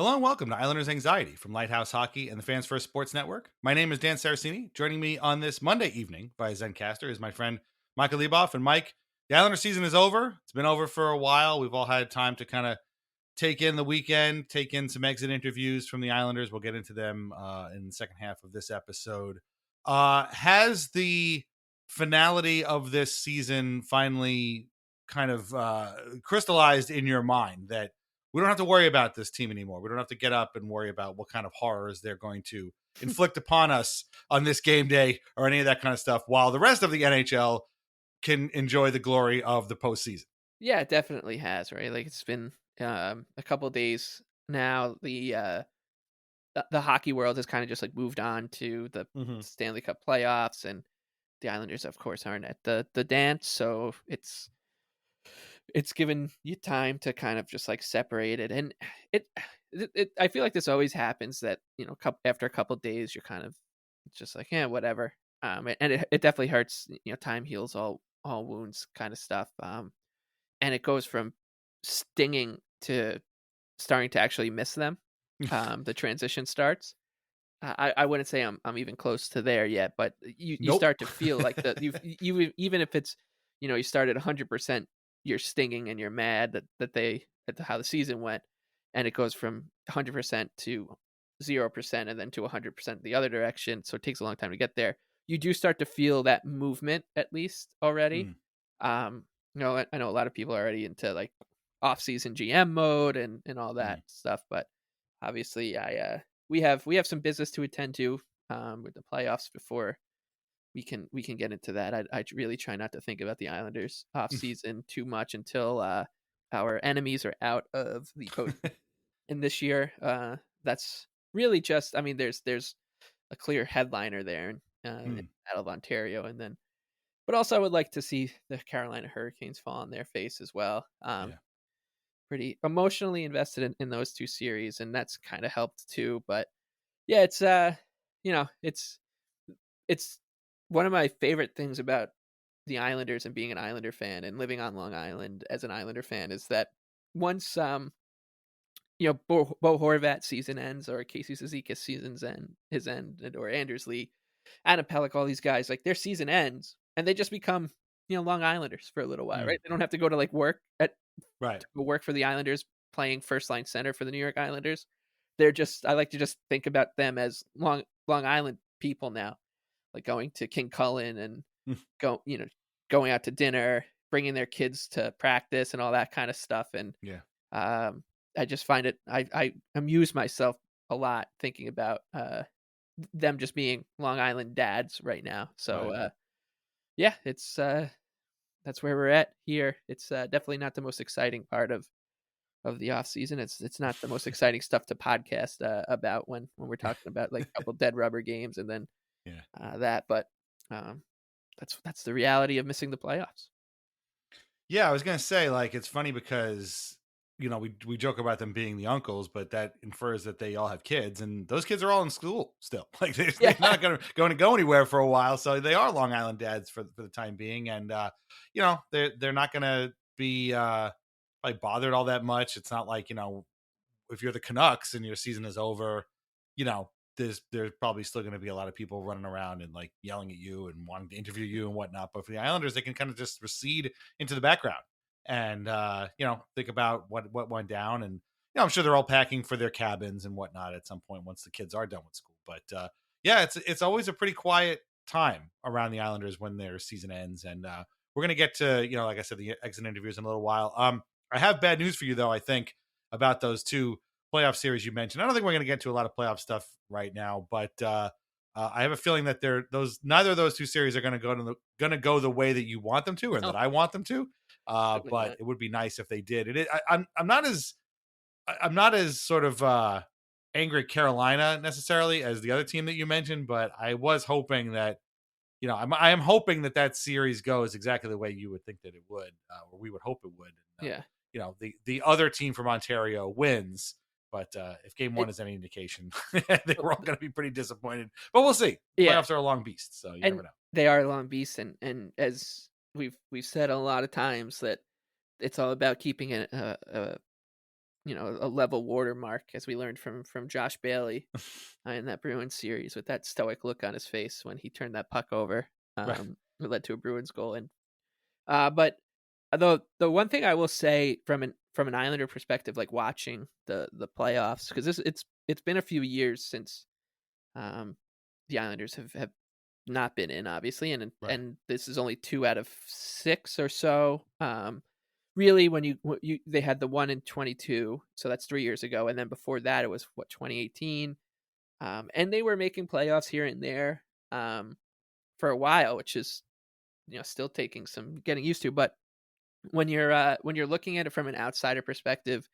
Hello and welcome to Islanders Anxiety from Lighthouse Hockey and the Fans First Sports Network. My name is Dan Saracini. Joining me on this Monday evening via Zencaster is my friend Michael Leboff. And Mike, the Islander season is over. It's been over for a while. We've all had time to kind of take in the weekend, take in some exit interviews from the Islanders. We'll get into them in the second half of this episode. Has the finality of this season finally kind of crystallized in your mind that we don't have to worry about this team anymore? We don't have to get up and worry about what kind of horrors they're going to inflict upon us on this game day or any of that kind of stuff, while the rest of the NHL can enjoy the glory of the postseason. Yeah, it definitely has, right? Like it's been a couple of days now. The hockey world has kind of just like moved on to the Mm-hmm. Stanley Cup playoffs, and the Islanders, of course, aren't at the dance. So it's given you time to kind of just like separate it, and it I feel like this always happens that after a couple of days you're kind of it's just like yeah whatever. And it definitely hurts. Time heals all wounds, kind of stuff. And it goes from stinging to starting to actually miss them. The transition starts. I wouldn't say I'm even close to there yet, but you Nope. start to feel like you even if it's you start at 100%, you're stinging and you're mad at how the season went, and it goes from 100% to 0% and then to 100% the other direction. So it takes a long time to get there. You do start to feel that movement at least already. Mm. I know a lot of people are already into like off-season GM mode and all that Mm. stuff, but obviously we have some business to attend to with the playoffs before we can get into that. I really try not to think about the Islanders off-season too much until our enemies are out of the post. And this year, that's really just I mean there's a clear headliner there in Mm. Battle of Ontario, and then but also I would like to see the Carolina Hurricanes fall on their face as well. Yeah. Pretty emotionally invested in those two series, and that's kind of helped too. But yeah, it's it's one of my favorite things about the Islanders and being an Islander fan and living on Long Island as an Islander fan is that once Bo Horvat season ends or Casey Cizikas season's end his end or Anders Lee, Adam Pelech, all these guys, like their season ends and they just become, Long Islanders for a little while, Mm. right? They don't have to go to like work Right. to go work for the Islanders playing first line center for the New York Islanders. They're just I like to just think about them as Long Island people now, like going to King Cullen and Mm. go, going out to dinner, bringing their kids to practice and all that kind of stuff. And Yeah. um, I just find I amuse myself a lot thinking about them just being Long Island dads right now. So Right. yeah, it's that's where we're at here. It's definitely not the most exciting part of the off season. It's not the most exciting stuff to podcast about when we're talking about like a couple dead rubber games and then Yeah. that. But um, that's the reality of missing the playoffs. Yeah, I was gonna say, like, it's funny because we joke about them being the uncles, but that infers that they all have kids, and those kids are all in school still. Like, they're Yeah, not going to go anywhere for a while, so they are Long Island dads for the time being, and they're not gonna be like bothered all that much. It's not like if you're the Canucks and your season is over, you know, there's probably still going to be a lot of people running around and like yelling at you and wanting to interview you and whatnot. But for the Islanders, they can kind of just recede into the background and think about what went down. And I'm sure they're all packing for their cabins and whatnot at some point once the kids are done with school. But yeah, it's always a pretty quiet time around the Islanders when their season ends. And we're gonna get to like I said, the exit interviews in a little while. I have bad news for you though. I think about those two playoff series you mentioned. I don't think we're going to get to a lot of playoff stuff right now, but I have a feeling that neither of those two series are going to go the way that you want them to, or no, that I want them to. certainly But not. it would be nice if they did. I'm not as sort of angry at Carolina necessarily as the other team that you mentioned, but I was hoping that I am hoping that that series goes exactly the way you would think that it would, or we would hope it would. And, Yeah, the other team from Ontario wins, but if Game One it, is any indication, they were all going to be pretty disappointed. But we'll see. yeah, Playoffs are a long beast, so you never and know. they are long beasts, and as we've said a lot of times that it's all about keeping a level watermark, as we learned from Josh Bailey in that Bruins series with that stoic look on his face when he turned that puck over. Right. It led to a Bruins goal. And but the one thing I will say from an Islander perspective, like watching the playoffs, because it's been a few years since um, the Islanders have not been in, obviously, Right. and this is only 2 out of 6 or so. Really, when you they had the one in 22, so that's 3 years ago, and then before that, it was, what, 2018? And they were making playoffs here and there, for a while, which is, still taking some getting used to, but when you're looking at it from an outsider perspective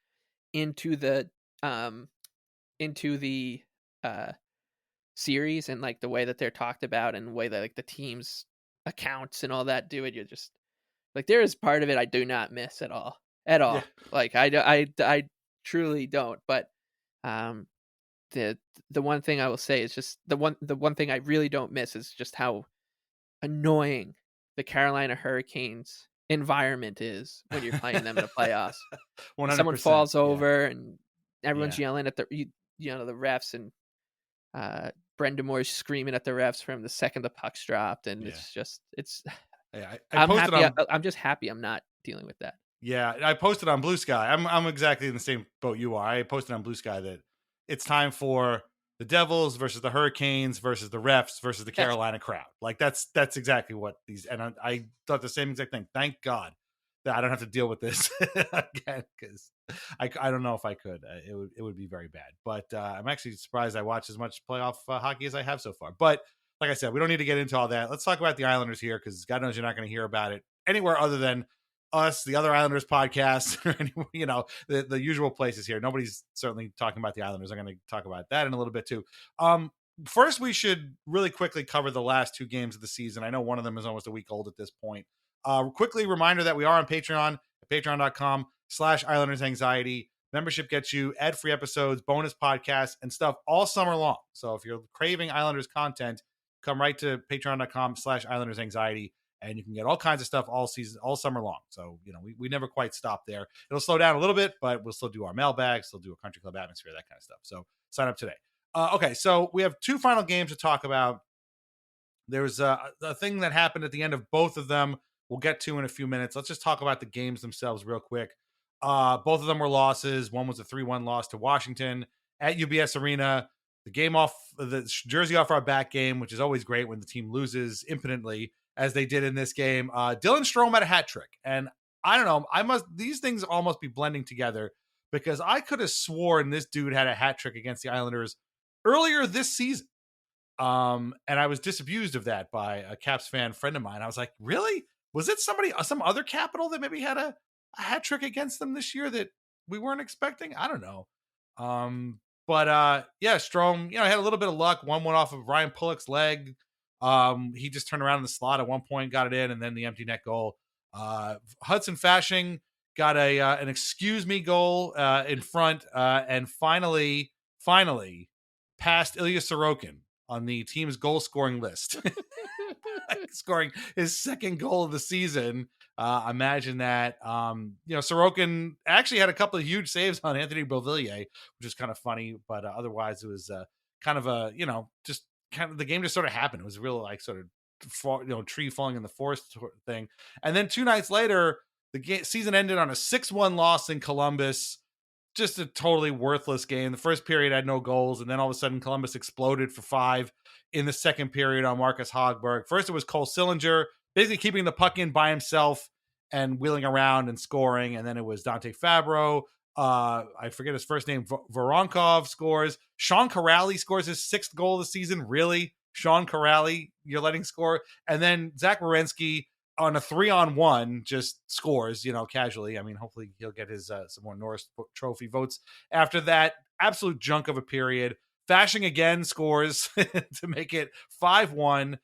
into the, um into the, uh series, and like the way that they're talked about and the way that like the team's accounts and all that do it, you're just like, there is part of it I do not miss at all, at Yeah. all. Like I truly don't. But um the the one thing I will say is just the one thing I really don't miss is just how annoying the Carolina Hurricanes environment is when you're playing them in the playoffs. Someone 100%. falls Yeah. over and everyone's Yeah. yelling at the refs, and uh, Brenda Moore's screaming at the refs from the second the puck's dropped, and Yeah. it's Yeah. I I'm posted happy on I'm just happy I'm not dealing with that. Yeah, I posted on Blue Sky. I'm exactly in the same boat you are. I posted on Blue Sky that it's time for the Devils versus the Hurricanes versus the refs versus the Yes. Carolina crowd. Like that's exactly what these. And I thought the same exact thing. Thank God that I don't have to deal with this again, because I don't know if I could. It would be very bad. But I'm actually surprised I watched as much playoff hockey as I have so far. But like I said, we don't need to get into all that. Let's talk about the Islanders here, because God knows you're not going to hear about it anywhere other than us, the other Islanders podcast, or the usual places here. Nobody's certainly talking about the Islanders. I'm going to talk about that in a little bit too. First, we should really quickly cover the last 2 games of the season. I know one of them is almost a week old at this point. Quickly reminder that we are on Patreon at patreon.com/Islanders Anxiety. Membership gets you ad-free episodes, bonus podcasts, and stuff all summer long. So if you're craving Islanders content, come right to patreon.com/Islanders Anxiety, and you can get all kinds of stuff all season, all summer long. So, we never quite stop there. It'll slow down a little bit, but we'll still do our mailbag, still do a country club atmosphere, that kind of stuff. So sign up today. Okay, so we have 2 final games to talk about. There's a thing that happened at the end of both of them we'll get to in a few minutes. Let's just talk about the games themselves real quick. Both of them were losses. One was a 3-1 loss to Washington at UBS Arena. The game off the jersey off our back game, which is always great when the team loses impotently, as they did in this game. Dylan Strome had a hat trick, and I don't know. These things almost be blending together, because I could have sworn this dude had a hat trick against the Islanders earlier this season. And I was disabused of that by a Caps fan friend of mine. I was like, really? Was it some other capital that maybe had a hat trick against them this year that we weren't expecting? I don't know. But yeah, Strome, had a little bit of luck. One went off of Ryan Pullock's leg. He just turned around in the slot at one point, got it in, and then the empty net goal. Hudson Fashing got an excuse me goal in front, and finally passed Ilya Sorokin on the team's goal scoring list, scoring his second goal of the season. Imagine that. Sorokin actually had a couple of huge saves on Anthony Beauvillier, which is kind of funny, but otherwise it was kind of just kind of the game just sort of happened. It was real like sort of tree falling in the forest thing. And then 2 nights later, the season ended on a 6-1 loss in Columbus. Just a totally worthless game. The first period had no goals, and then all of a sudden Columbus exploded for 5 in the second period on Marcus Hogberg. First it was Cole Sillinger basically keeping the puck in by himself and wheeling around and scoring, and then it was Dante Fabro. I forget his first name. Voronkov scores. Sean Corrali scores his 6th goal of the season. Really? Sean Corrali, you're letting score? And then Zach Werenski on a 3-on-1 just scores, casually. I mean, hopefully he'll get his some more Norris Trophy votes after that. Absolute junk of a period. Fashing again scores to make it 5-1.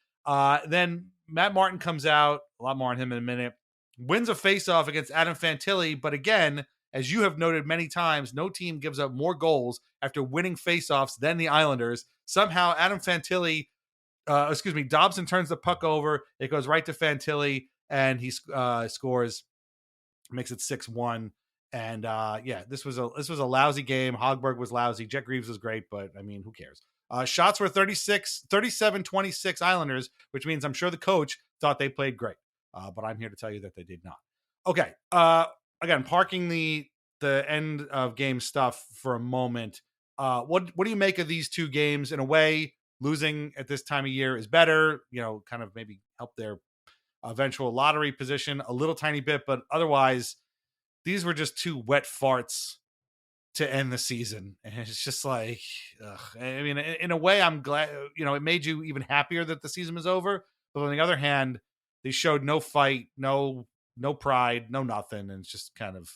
Then Matt Martin comes out. A lot more on him in a minute. Wins a faceoff against Adam Fantilli. But again, as you have noted many times, no team gives up more goals after winning faceoffs than the Islanders. Somehow Adam Fantilli Dobson turns the puck over. It goes right to Fantilli, and he scores, makes it 6-1. And yeah, this was a lousy game. Hogberg was lousy. Jet Greaves was great, but I mean, who cares? Shots were 37-26 Islanders, which means I'm sure the coach thought they played great. But I'm here to tell you that they did not. Okay. Again, parking the end of game stuff for a moment. What do you make of these two games? In a way, losing at this time of year is better. Kind of maybe help their eventual lottery position a little tiny bit, but otherwise, these were just two wet farts to end the season. And it's just like, ugh. I mean, in a way, I'm glad, it made you even happier that the season was over. But on the other hand, they showed no fight, no pride, no nothing. And it's just kind of,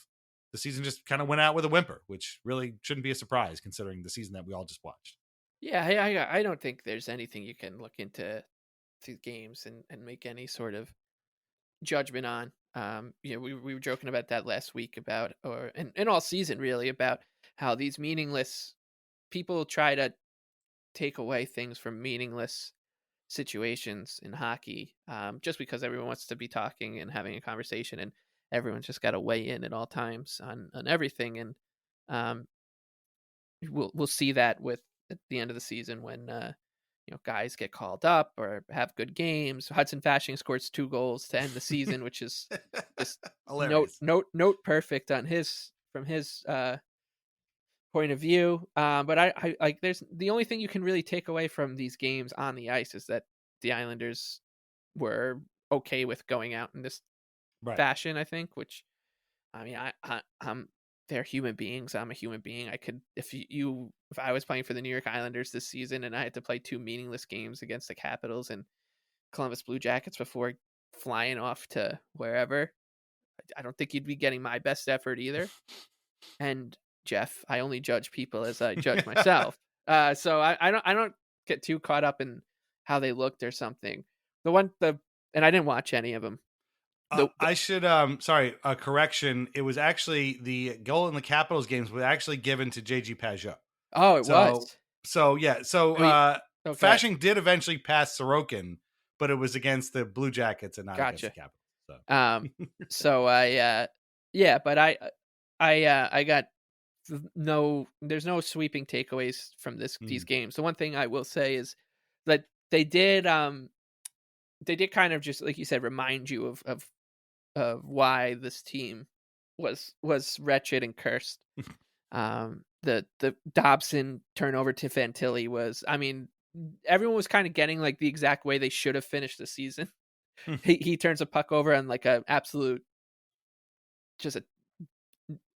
the season just kind of went out with a whimper, which really shouldn't be a surprise considering the season that we all just watched. Yeah, I don't think there's anything you can look into these games and make any sort of judgment on. We were joking about that last week about, or and all season really, about how these meaningless people try to take away things from meaningless situations in hockey, just because everyone wants to be talking and having a conversation, and everyone's just got to weigh in at all times on everything. And um, we'll see that with at the end of the season when guys get called up or have good games. Hudson Fasching scores 2 goals to end the season, which is just Hilarious. note perfect on his from his point of view. But I like, there's the only thing you can really take away from these games on the ice is that the Islanders were okay with going out in this Right. fashion. I think, which I mean, I'm they're human beings. I'm a human being. I could if I was playing for the New York Islanders this season and I had to play 2 meaningless games against the Capitals and Columbus Blue Jackets before flying off to wherever, I don't think you'd be getting my best effort either. And Jeff, I only judge people as I judge myself. So I don't get too caught up in how they looked or something. And I didn't watch any of them. I should sorry, a correction. It was actually the goal in the Capitals games was actually given to JG Pageau. Oh, it So was. yeah, so I mean, okay, Fashing did eventually pass Sorokin, but it was against the Blue Jackets and not against the gotcha. Capitals. So Um, so yeah, but I got there's no sweeping takeaways from these mm, games. The one thing I will say is that they did kind of, just like you said, remind you of why this team was wretched and cursed. The Dobson turnover to Fantilli was, I mean, everyone was kind of getting like the exact way they should have finished the season. He turns a puck over on like a absolute, just a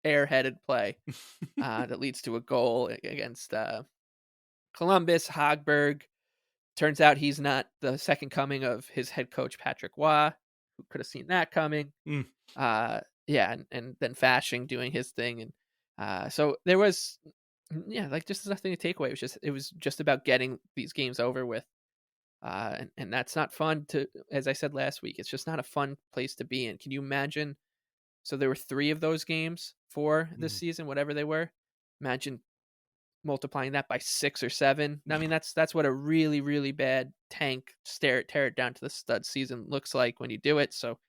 airheaded play that leads to a goal against Columbus. Hogberg, turns out he's not the second coming of his head coach Patrick Waugh, who could have seen that coming. mm, Yeah, and then Fashing doing his thing, and so there was, yeah, like, just nothing to take away. It was just about getting these games over with, and that's not fun to. As I said last week, it's just not a fun place to be in. Can you imagine? So there were 3 of those games for this mm. season, whatever they were. Imagine multiplying that by 6 or 7. I mean, that's what a really, really bad tank tear it down to the stud season looks like when you do it. So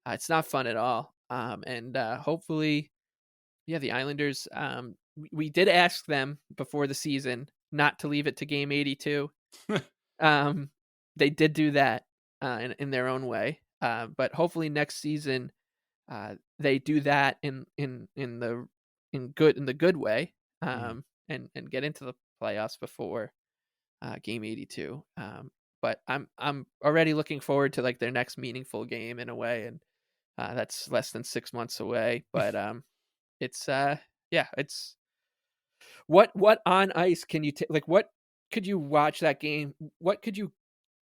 it's not fun at all. And hopefully, yeah, the Islanders. We did ask them before the season not to leave it to game 82. Um, they did do that in their own way. But hopefully next season, they do that in the good way. Mm. And get into the playoffs before game 82. But I'm already looking forward to like their next meaningful game in a way, and that's less than 6 months away. But it's yeah, it's what on ice can you like, what could you watch that game? What could you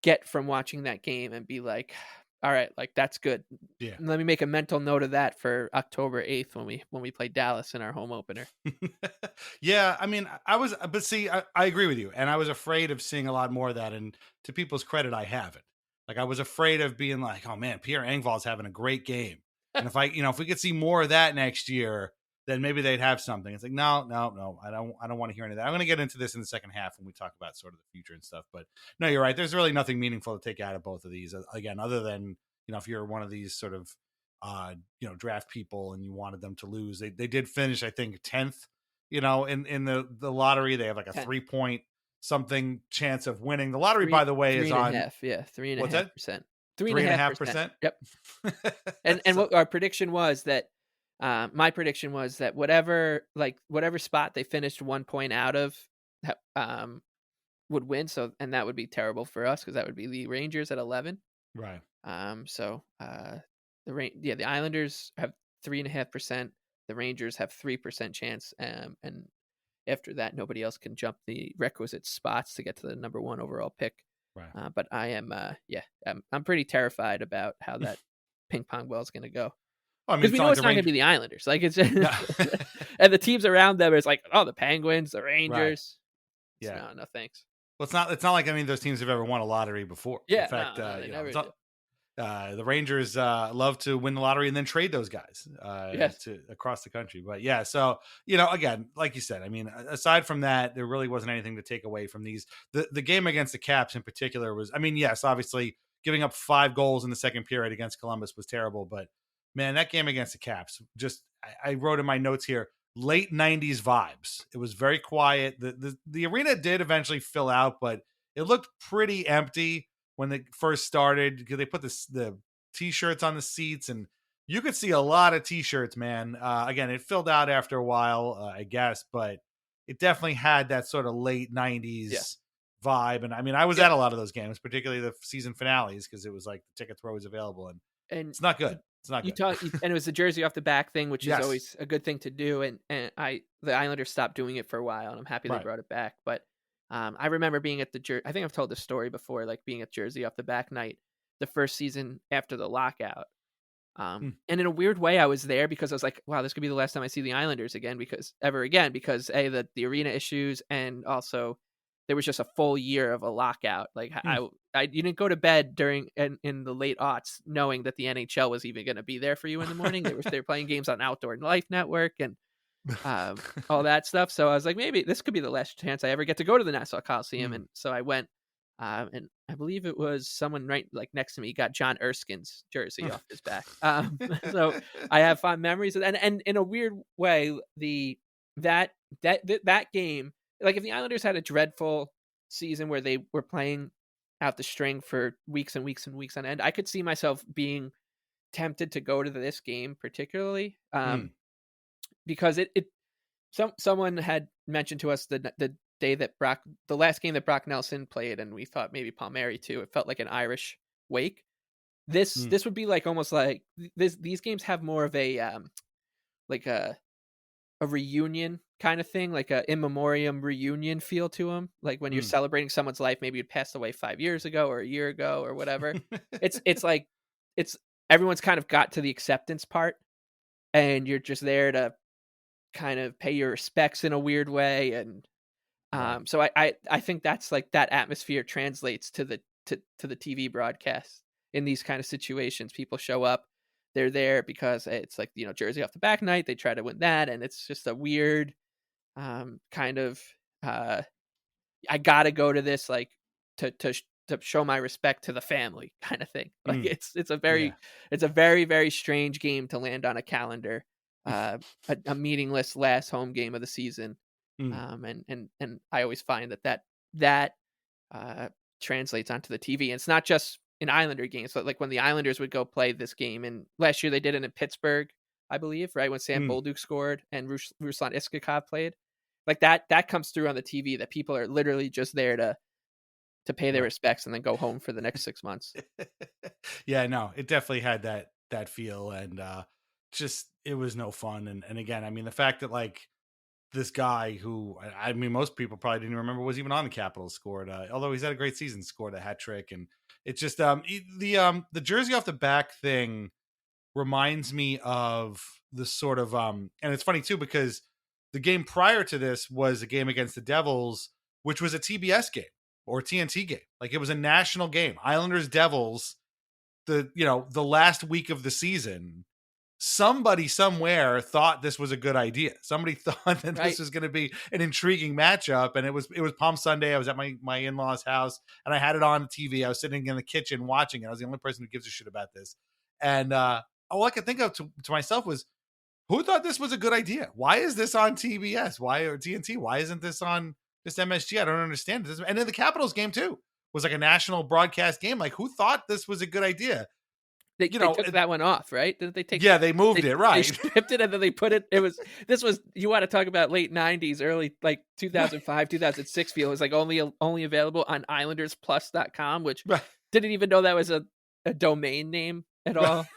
get from watching that game and be like, all right, like, that's good. Yeah. Let me make a mental note of that for October 8th when we play Dallas in our home opener. Yeah, I mean, I was, but see, I agree with you, and I was afraid of seeing a lot more of that. And to people's credit, I haven't. Like, I was afraid of being like, oh man, Pierre Engvall's having a great game, and if we could see more of that next year, then maybe they'd have something. It's like, no, no, no, I don't want to hear any of that. I'm going to get into this in the second half when we talk about sort of the future and stuff. But no, you're right. There's really nothing meaningful to take out of both of these, again, other than if you're one of these sort of draft people and you wanted them to lose. They did finish, I think, 10th, in the lottery. They have like a 10. 3 point something chance of winning. The lottery, by Three the way, three is and a on half. Yeah, what's that? 3.5%. Three and a Three and a half half percent. percent. Yep. And So what our prediction was that, my prediction was that whatever spot they finished 1 point out of, ha would win, so and that would be terrible for us because that would be the Rangers at 11. right. So, the Islanders have 3.5%, the Rangers have 3% chance, and after that, nobody else can jump the requisite spots to get to the number 1 overall pick. Right. But I am, I'm pretty terrified about how that ping pong ball is gonna go I mean, because it's we not know like it's the not gonna range. be the Islanders, like, it's No. and the teams around them is like, "Oh, the Penguins, the Right. Rangers." It's Yeah. no, no thanks. Well, it's not like any of those teams have ever won a lottery before. In Yeah, fact, no, no, they never do. the Rangers love to win the lottery and then trade those guys Yes. to across the country. But yeah, so again, like you said, I mean, aside from that, there really wasn't anything to take away from these. The game against the Caps in particular was, I mean, yes, obviously giving up 5 goals in the second period against Columbus was terrible, but man, that game against the Caps, just I wrote in my notes here, late '90s vibes. It was very quiet. The arena did eventually fill out, but it looked pretty empty when they first started because they put the t-shirts on the seats and you could see a lot of t-shirts, man. Again, it filled out after a while, I guess, but it definitely had that sort of late Yeah. 90s vibe. And I mean, I was Yep. at a lot of those games, particularly the season finales, because it was like the tickets were always available and And it's not good. you It's not you good. talk and it was the jersey off the back thing, which is Yes. always a good thing to do, and the Islanders stopped doing it for a while, and I'm happy they Right. brought it back, but, I remember being at I think I've told this story before, like, being at jersey off the back night the first season after the lockout, Hmm. and in a weird way, I was there because I was like, "Wow, this could be the last time I see the Islanders again because A, the arena issues, and also there was just a full year of a lockout." Like, Hmm. I you didn't go to bed during in the late aughts knowing that the NHL was even gonna be there for you in the morning. They were playing games on Outdoor Life Network and, all that stuff, so I was like, "Maybe this could be the last chance I ever get to go to the Nassau Coliseum," Hmm. and so I went, and I believe it was someone right, like, next to me got John Erskine's jersey off his back. So I have fond memories of and in a weird way, that that game, like, if the Islanders had a dreadful season where they were playing out the string for weeks and weeks and weeks on end, I could see myself being tempted to go to this game particularly, Hmm. because someone had mentioned to us the day that the last game that Brock Nelson played, and we thought maybe Palmieri too. It felt like an Irish wake. This Hmm. this would be like almost like these games have more of a like a reunion kind of thing, like a in memoriam reunion feel to them. Like when you're Hmm. celebrating someone's life, maybe it passed away 5 years ago or a year ago or whatever. It's like it's everyone's kind of got to the acceptance part, and you're just there to kind of pay your respects in a weird way, and Right. so I think that's like that atmosphere translates to the TV broadcast in these kind of situations. People show up, they're there because it's like, jersey off the back night. They try to win that, and it's just a weird kind of uh, I gotta go to this, like, to show my respect to the family kind of thing. Like, Hmm. Yeah. it's a very, very strange game to land on a calendar, a meaningless last home game of the season, Hmm. and I always find that uh, translates onto the TV. And it's not just in Islander games, but like when the Islanders would go play this game, and last year they did it in Pittsburgh, I believe, right when Sam Hmm. Bolduc scored and Ruslan Iskakov played. Like that comes through on the TV that people are literally just there to pay their Right. respects and then go home for the next 6 months. Yeah, no, it definitely had that feel and just it was no fun. And again, I mean the fact that like this guy who I mean most people probably didn't remember was even on the Capitals scored although he's had a great season, scored a hat trick. And it's just the jersey off the back thing reminds me of the sort of and it's funny too because the game prior to this was a game against the Devils, which was a TBS game or TNT game. Like it was a national game. Islanders Devils, the last week of the season. Somebody somewhere thought this was a good idea. Somebody thought that this Right. was going to be an intriguing matchup, and it was Palm Sunday. I was at my in law's house, and I had it on TV. I was sitting in the kitchen watching it. I was the only person who gives a shit about this, and all I could think of to myself was, who thought this was a good idea? Why is this on TBS? Why or TNT? Why isn't this on just MSG? I don't understand this. And then the Capitals game too was like a national broadcast game. Like, who thought this was a good idea? They You they know, took that one off, right? Didn't they take yeah, they moved they it they right. stripped it and then they put it this was you wanna talk about late '90s, early, like, 2005, 2006 feel. It was, like, only available on IslandersPlus.com, which Right. didn't even know that was a domain name at Right. all.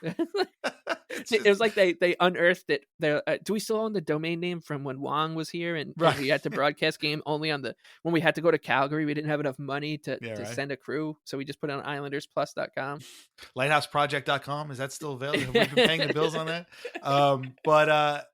It's It just was like they unearthed it. Do we still own the domain name from when Wong was here and right. we had to broadcast game only on the when we had to go to Calgary, we didn't have enough money to Yeah, to right. send a crew, so we just put it on IslandersPlus.com. Lighthouseproject.com, is that still available? Have we been paying the bills on that? But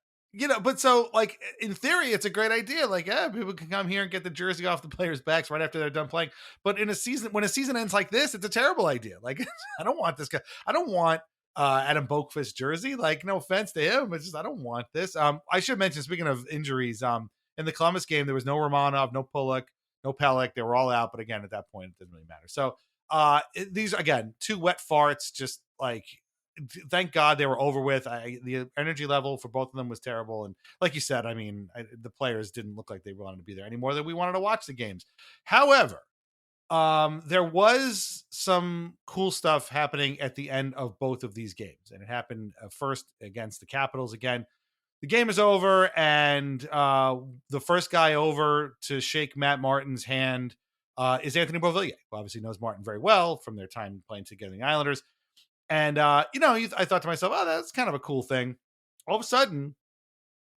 but so like in theory, it's a great idea. Like, yeah, people can come here and get the jersey off the players' backs right after they're done playing. But in a season, when a season ends like this, it's a terrible idea. Like, I don't want this guy. I don't want Adam Boqvist jersey. Like, no offense to him, but just I don't want this. I should mention, speaking of injuries, in the Columbus game, there was no Romanov, no Pulock, no Pelech. They were all out. But again, at that point, it didn't really matter. So these again, two wet farts, just like thank God they were over with. The energy level for both of them was terrible, and like you said, I mean, the players didn't look like they wanted to be there anymore. That we wanted to watch the games. However, there was some cool stuff happening at the end of both of these games, and it happened first against the Capitals. Again, the game is over, and the first guy over to shake Matt Martin's hand is Anthony Beauvillier, who obviously knows Martin very well from their time playing together in the Islanders. And I thought to myself, oh, that's kind of a cool thing. All of a sudden,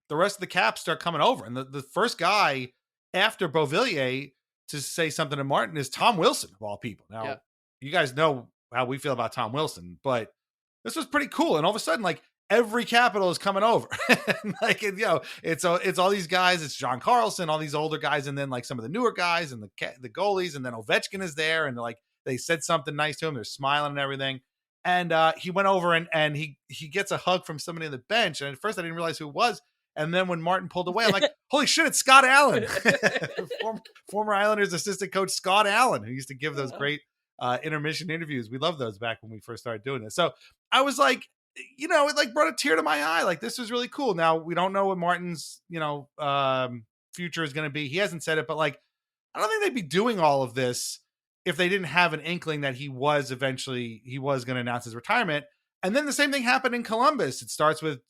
the rest of the Caps start coming over, and the first guy after Beauvillier to say something to Martin is Tom Wilson, of all people. Yeah. Now, you guys know how we feel about Tom Wilson, but this was pretty cool. And all of a sudden, like every Capital is coming over, like it's all these guys. It's John Carlson, all these older guys, and then like some of the newer guys and the goalies, and then Ovechkin is there, and like they said something nice to him. They're smiling and everything. And he went over and he gets a hug from somebody on the bench. And at first, I didn't realize who it was. And then when Martin pulled away, I'm like, holy shit, it's Scott Allen, former Islanders assistant coach Scott Allen, who used to give those great intermission interviews. We loved those back when we first started doing this. So I was like, it like brought a tear to my eye. Like, this was really cool. Now, we don't know what Martin's, future is going to be. He hasn't said it, but like, I don't think they'd be doing all of this if they didn't have an inkling that he was going to announce his retirement. And then the same thing happened in Columbus. It starts with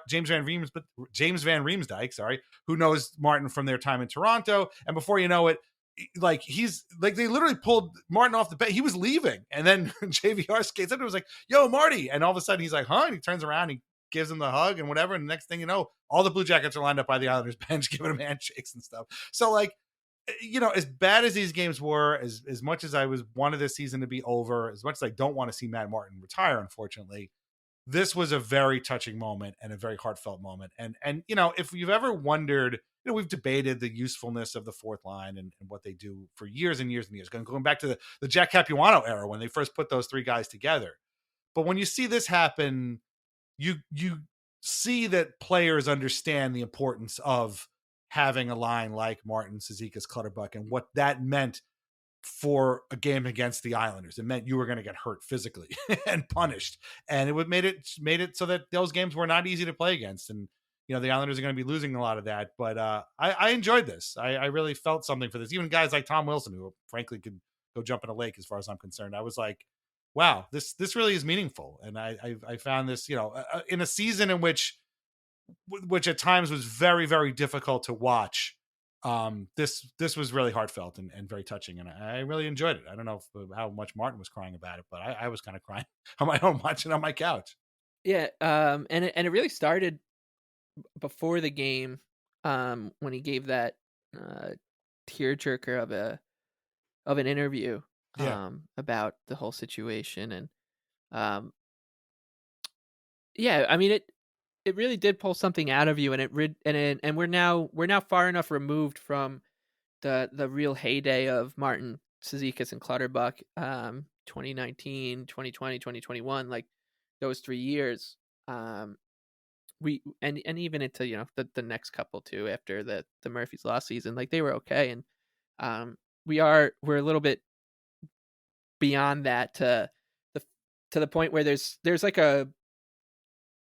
James Van Riemsdyk, sorry, who knows Martin from their time in Toronto. And before you know it, like he's like they literally pulled Martin off the bench. He was leaving, and then JVR skates up and was like, "Yo, Marty!" And all of a sudden he's like, "Huh?" And he turns around, he gives him the hug and whatever. And the next thing you know, all the Blue Jackets are lined up by the Islanders bench, giving him handshakes and stuff. So like, as bad as these games were, as much as I wanted this season to be over, as much as I don't want to see Matt Martin retire, unfortunately, this was a very touching moment and a very heartfelt moment. And if you've ever wondered, we've debated the usefulness of the fourth line and what they do for years and years and years, going back to the Jack Capuano era when they first put those three guys together. But when you see this happen, you see that players understand the importance of having a line like Martin, Cizikas, Clutterbuck, and what that meant for a game against the Islanders. It meant you were going to get hurt physically and punished. And it would made it so that those games were not easy to play against. And, the Islanders are going to be losing a lot of that. But I enjoyed this. I really felt something for this. Even guys like Tom Wilson, who frankly could go jump in a lake as far as I'm concerned. I was like, wow, this really is meaningful. And I found this, in a season in which at times was very, very difficult to watch. This was really heartfelt and very touching, and I really enjoyed it. I don't know how much Martin was crying about it, but I was kind of crying on my own watching on my couch. Yeah, and it really started before the game, when he gave that tearjerker of an interview, Yeah, about the whole situation, and yeah, I mean it really did pull something out of you, and and we're now far enough removed from the real heyday of Martin, Cizikas, and Clutterbuck, 2019, 2020, 2021, like those 3 years. We and even into, the next couple too after the Murphy's Law season, like they were okay, and we're a little bit beyond that to the point where there's like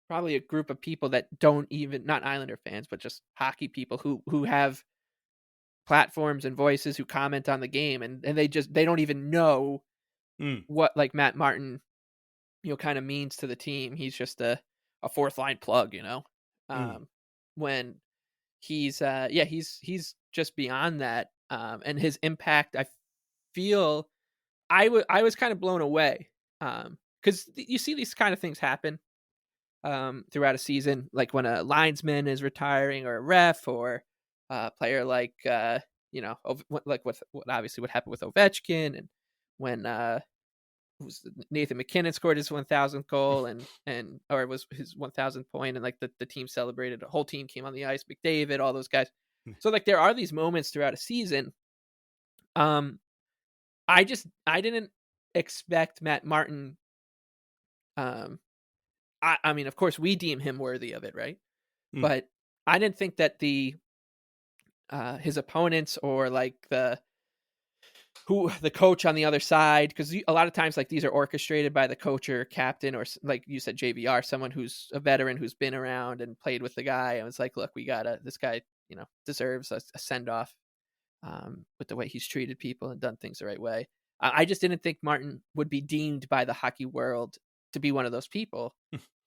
probably a group of people that don't even, not Islander fans, but just hockey people who have platforms and voices who comment on the game, and they don't even know Mm, what, like, Matt Martin, kind of means to the team. He's just a fourth line plug, mm, um, when yeah, he's just beyond that, and his impact, I feel, I was kind of blown away, because you see these kind of things happen, throughout a season, like when a linesman is retiring, or a ref, or a player like, like what obviously what happened with Ovechkin, and when Nathan McKinnon scored his 1,000th goal, and or it was his 1,000th point, and like the team celebrated, the whole team came on the ice, McDavid, all those guys. So like there are these moments throughout a season. Um, I didn't expect Matt Martin. Um, I mean, of course, we deem him worthy of it, right? mm, But I didn't think that his opponents, or like the coach on the other side, because a lot of times like these are orchestrated by the coach or captain, or like you said, JVR, someone who's a veteran who's been around and played with the guy, and it's like, look, we gotta, this guy, deserves a send off, with the way he's treated people and done things the right way. I just didn't think Martin would be deemed by the hockey world to be one of those people.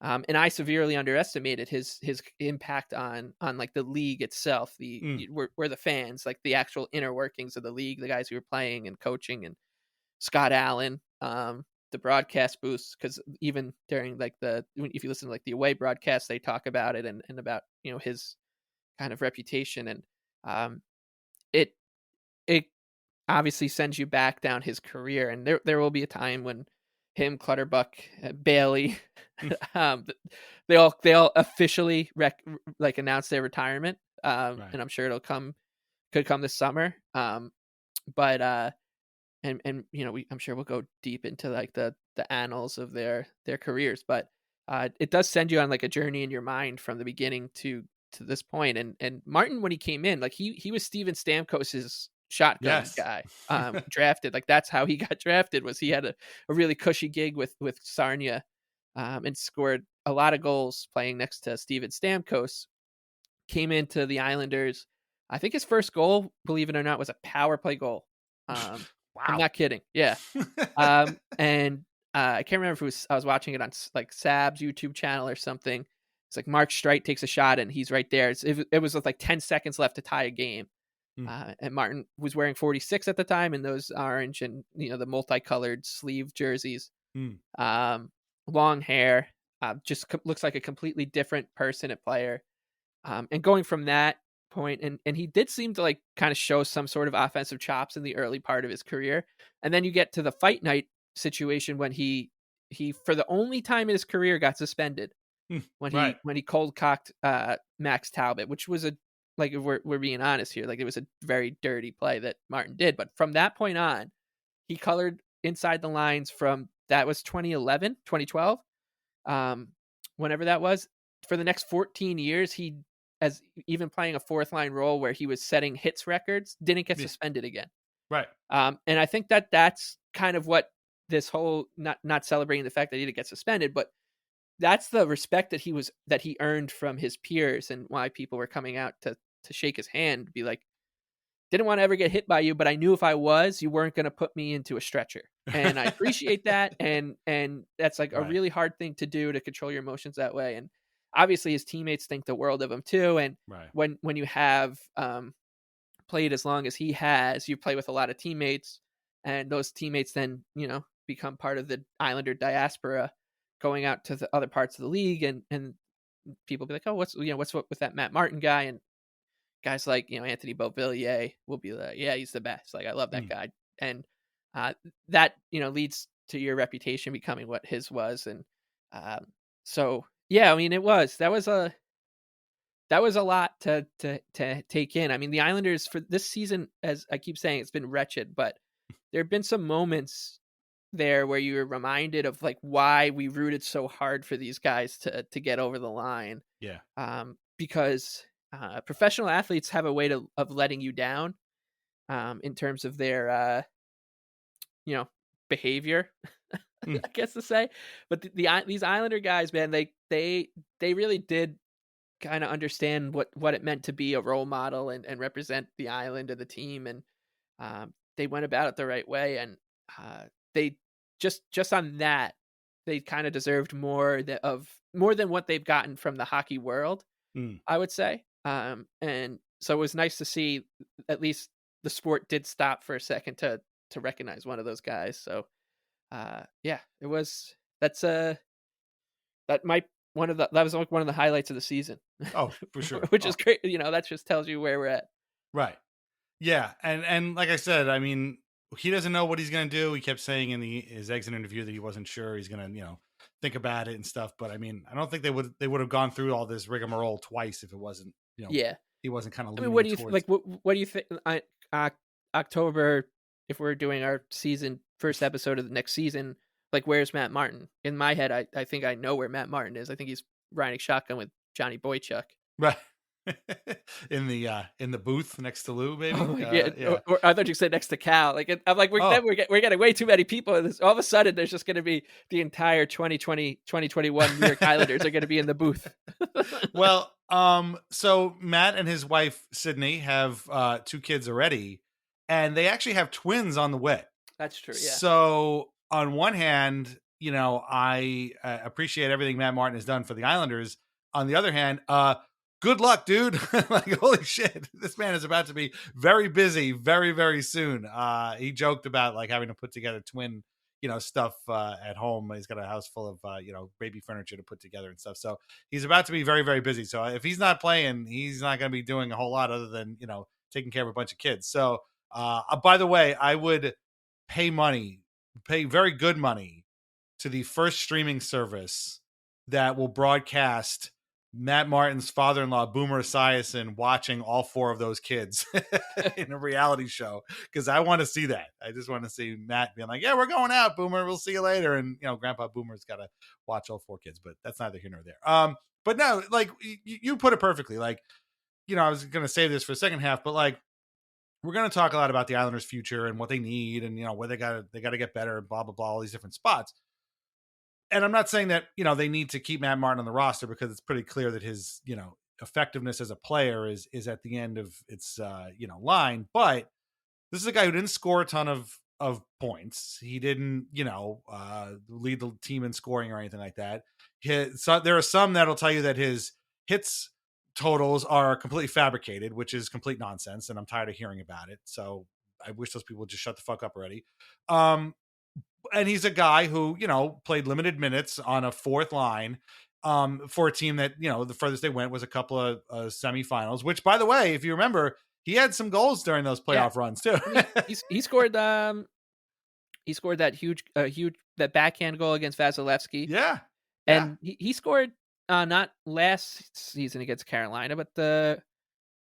And I severely underestimated his impact on like the league itself. mm. We're the fans, like the actual inner workings of the league, the guys who were playing and coaching, and Scott Allen, the broadcast booths, because even during like if you listen to like the away broadcast, they talk about it, and about his kind of reputation, and um, it it obviously sends you back down his career, and there will be a time when him, Clutterbuck, Bailey, Mm. um, they all officially like announce their retirement, Right. and I'm sure could come this summer, but and I'm sure we'll go deep into like the annals of their careers, but it does send you on like a journey in your mind from the beginning to this point. And Martin, when he came in, like he was Steven Stamkos's shotgun Yes. guy, drafted, like that's how he got drafted, was he had a really cushy gig with Sarnia, and scored a lot of goals playing next to Steven Stamkos. Came into the Islanders. I think his first goal, believe it or not, was a power play goal. I'm Wow. not kidding. Yeah. And I can't remember if I was watching it on like Sab's YouTube channel or something. It's like Mark Streit takes a shot and he's right there. It was with like 10 seconds left to tie a game. Mm, And Martin was wearing 46 at the time, in those orange and the multicolored sleeve jerseys. mm, Um, Long hair, just looks like a completely different person and player. And going from that point, and he did seem to like kind of show some sort of offensive chops in the early part of his career. And then you get to the fight night situation when he for the only time in his career got suspended, mm. when Right. he cold cocked Max Talbot, which was a, like, if we're being honest here, like it was a very dirty play that Martin did. But from that point on, he colored inside the lines from, that was 2011, 2012, um, whenever that was. For the next 14 years, he, as even playing a fourth line role where he was setting hits records, didn't get Yeah. suspended again. Right. And I think that that's kind of what this whole, not celebrating the fact that he didn't get suspended, but that's the respect that he earned from his peers, and why people were coming out to shake his hand, be like, didn't want to ever get hit by you, but I knew if I was, you weren't going to put me into a stretcher. And I appreciate that. And that's like a Right. really hard thing to do, to control your emotions that way. And obviously his teammates think the world of him too. And Right. when you have played as long as he has, you play with a lot of teammates, and those teammates then, become part of the Islander diaspora, going out to the other parts of the league, and people be like, oh, what's what with that Matt Martin guy? And guys like, Anthony Beauvillier will be like, yeah, he's the best. Like, I love that Mm. guy. And that, leads to your reputation becoming what his was. And um, so, yeah, I mean, that was a lot to take in. I mean, the Islanders for this season, as I keep saying, it's been wretched, but there have been some moments there where you were reminded of like why we rooted so hard for these guys to get over the line. Yeah. Because professional athletes have a way of letting you down, in terms of their, you know, behavior. Mm, I guess to say. But these Islander guys, man, they really did kind of understand what it meant to be a role model and represent the island or the team, and they went about it the right way, and they just on that they kind of deserved more than what they've gotten from the hockey world, mm. I would say. And so it was nice to see at least the sport did stop for a second to recognize one of those guys. So yeah, it was that might that was like one of the highlights of the season, Oh, for sure. which is Oh, great. That just tells you where we're at. right. Yeah, and like I said, I mean, he doesn't know what he's gonna do. He kept saying in his exit interview that he wasn't sure he's gonna, think about it and stuff. But I mean, I don't think they would have gone through all this rigmarole twice if it wasn't, Yeah. he wasn't kind of I mean, what leaning do you towards. what do you think? October, if we're doing our first episode of the next season, like where's Matt Martin? In my head, I think I know where Matt Martin is. I think he's riding shotgun with Johnny Boychuk. Right. In the booth next to Lou, maybe. Oh yeah, Yeah. or I thought you said next to Cal. Like I'm like Oh, we're getting way too many people. All of a sudden, there's just going to be the entire 2021 New York Islanders are going to be in the booth. well, so Matt and his wife Sydney have two kids already, and they actually have twins on the way. That's true. Yeah. So on one hand, I appreciate everything Matt Martin has done for the Islanders. On the other hand, good luck, dude. Like, holy shit, this man is about to be very busy very, very soon. He joked about like having to put together twin, stuff at home. He's got a house full of, baby furniture to put together and stuff. So he's about to be very, very busy. So if he's not playing, he's not going to be doing a whole lot other than, taking care of a bunch of kids. So, by the way, I would pay very good money to the first streaming service that will broadcast Matt Martin's father-in-law, Boomer Esiason, watching all four of those kids in a reality show, because I want to see that. I just want to see Matt being like, "Yeah, we're going out, Boomer. We'll see you later." And Grandpa Boomer's got to watch all four kids, but that's neither here nor there. But no, like you put it perfectly. Like, I was going to save this for the second half, but like we're going to talk a lot about the Islanders' future and what they need, and where they got to get better, and blah blah blah, all these different spots. And I'm not saying that they need to keep Matt Martin on the roster, because it's pretty clear that his effectiveness as a player is at the end of its line. But this is a guy who didn't score a ton of points. He didn't lead the team in scoring or anything like that. So there are some that'll tell you that his hits totals are completely fabricated, which is complete nonsense, and I'm tired of hearing about it. So I wish those people would just shut the fuck up already. And he's a guy who, played limited minutes on a fourth line, for a team that, the furthest they went was a couple of semifinals, which, by the way, if you remember, he had some goals during those Yeah. playoff runs too. I mean, he scored that huge that backhand goal against Vasilevsky. Yeah. Yeah. And he scored not last season against Carolina, but the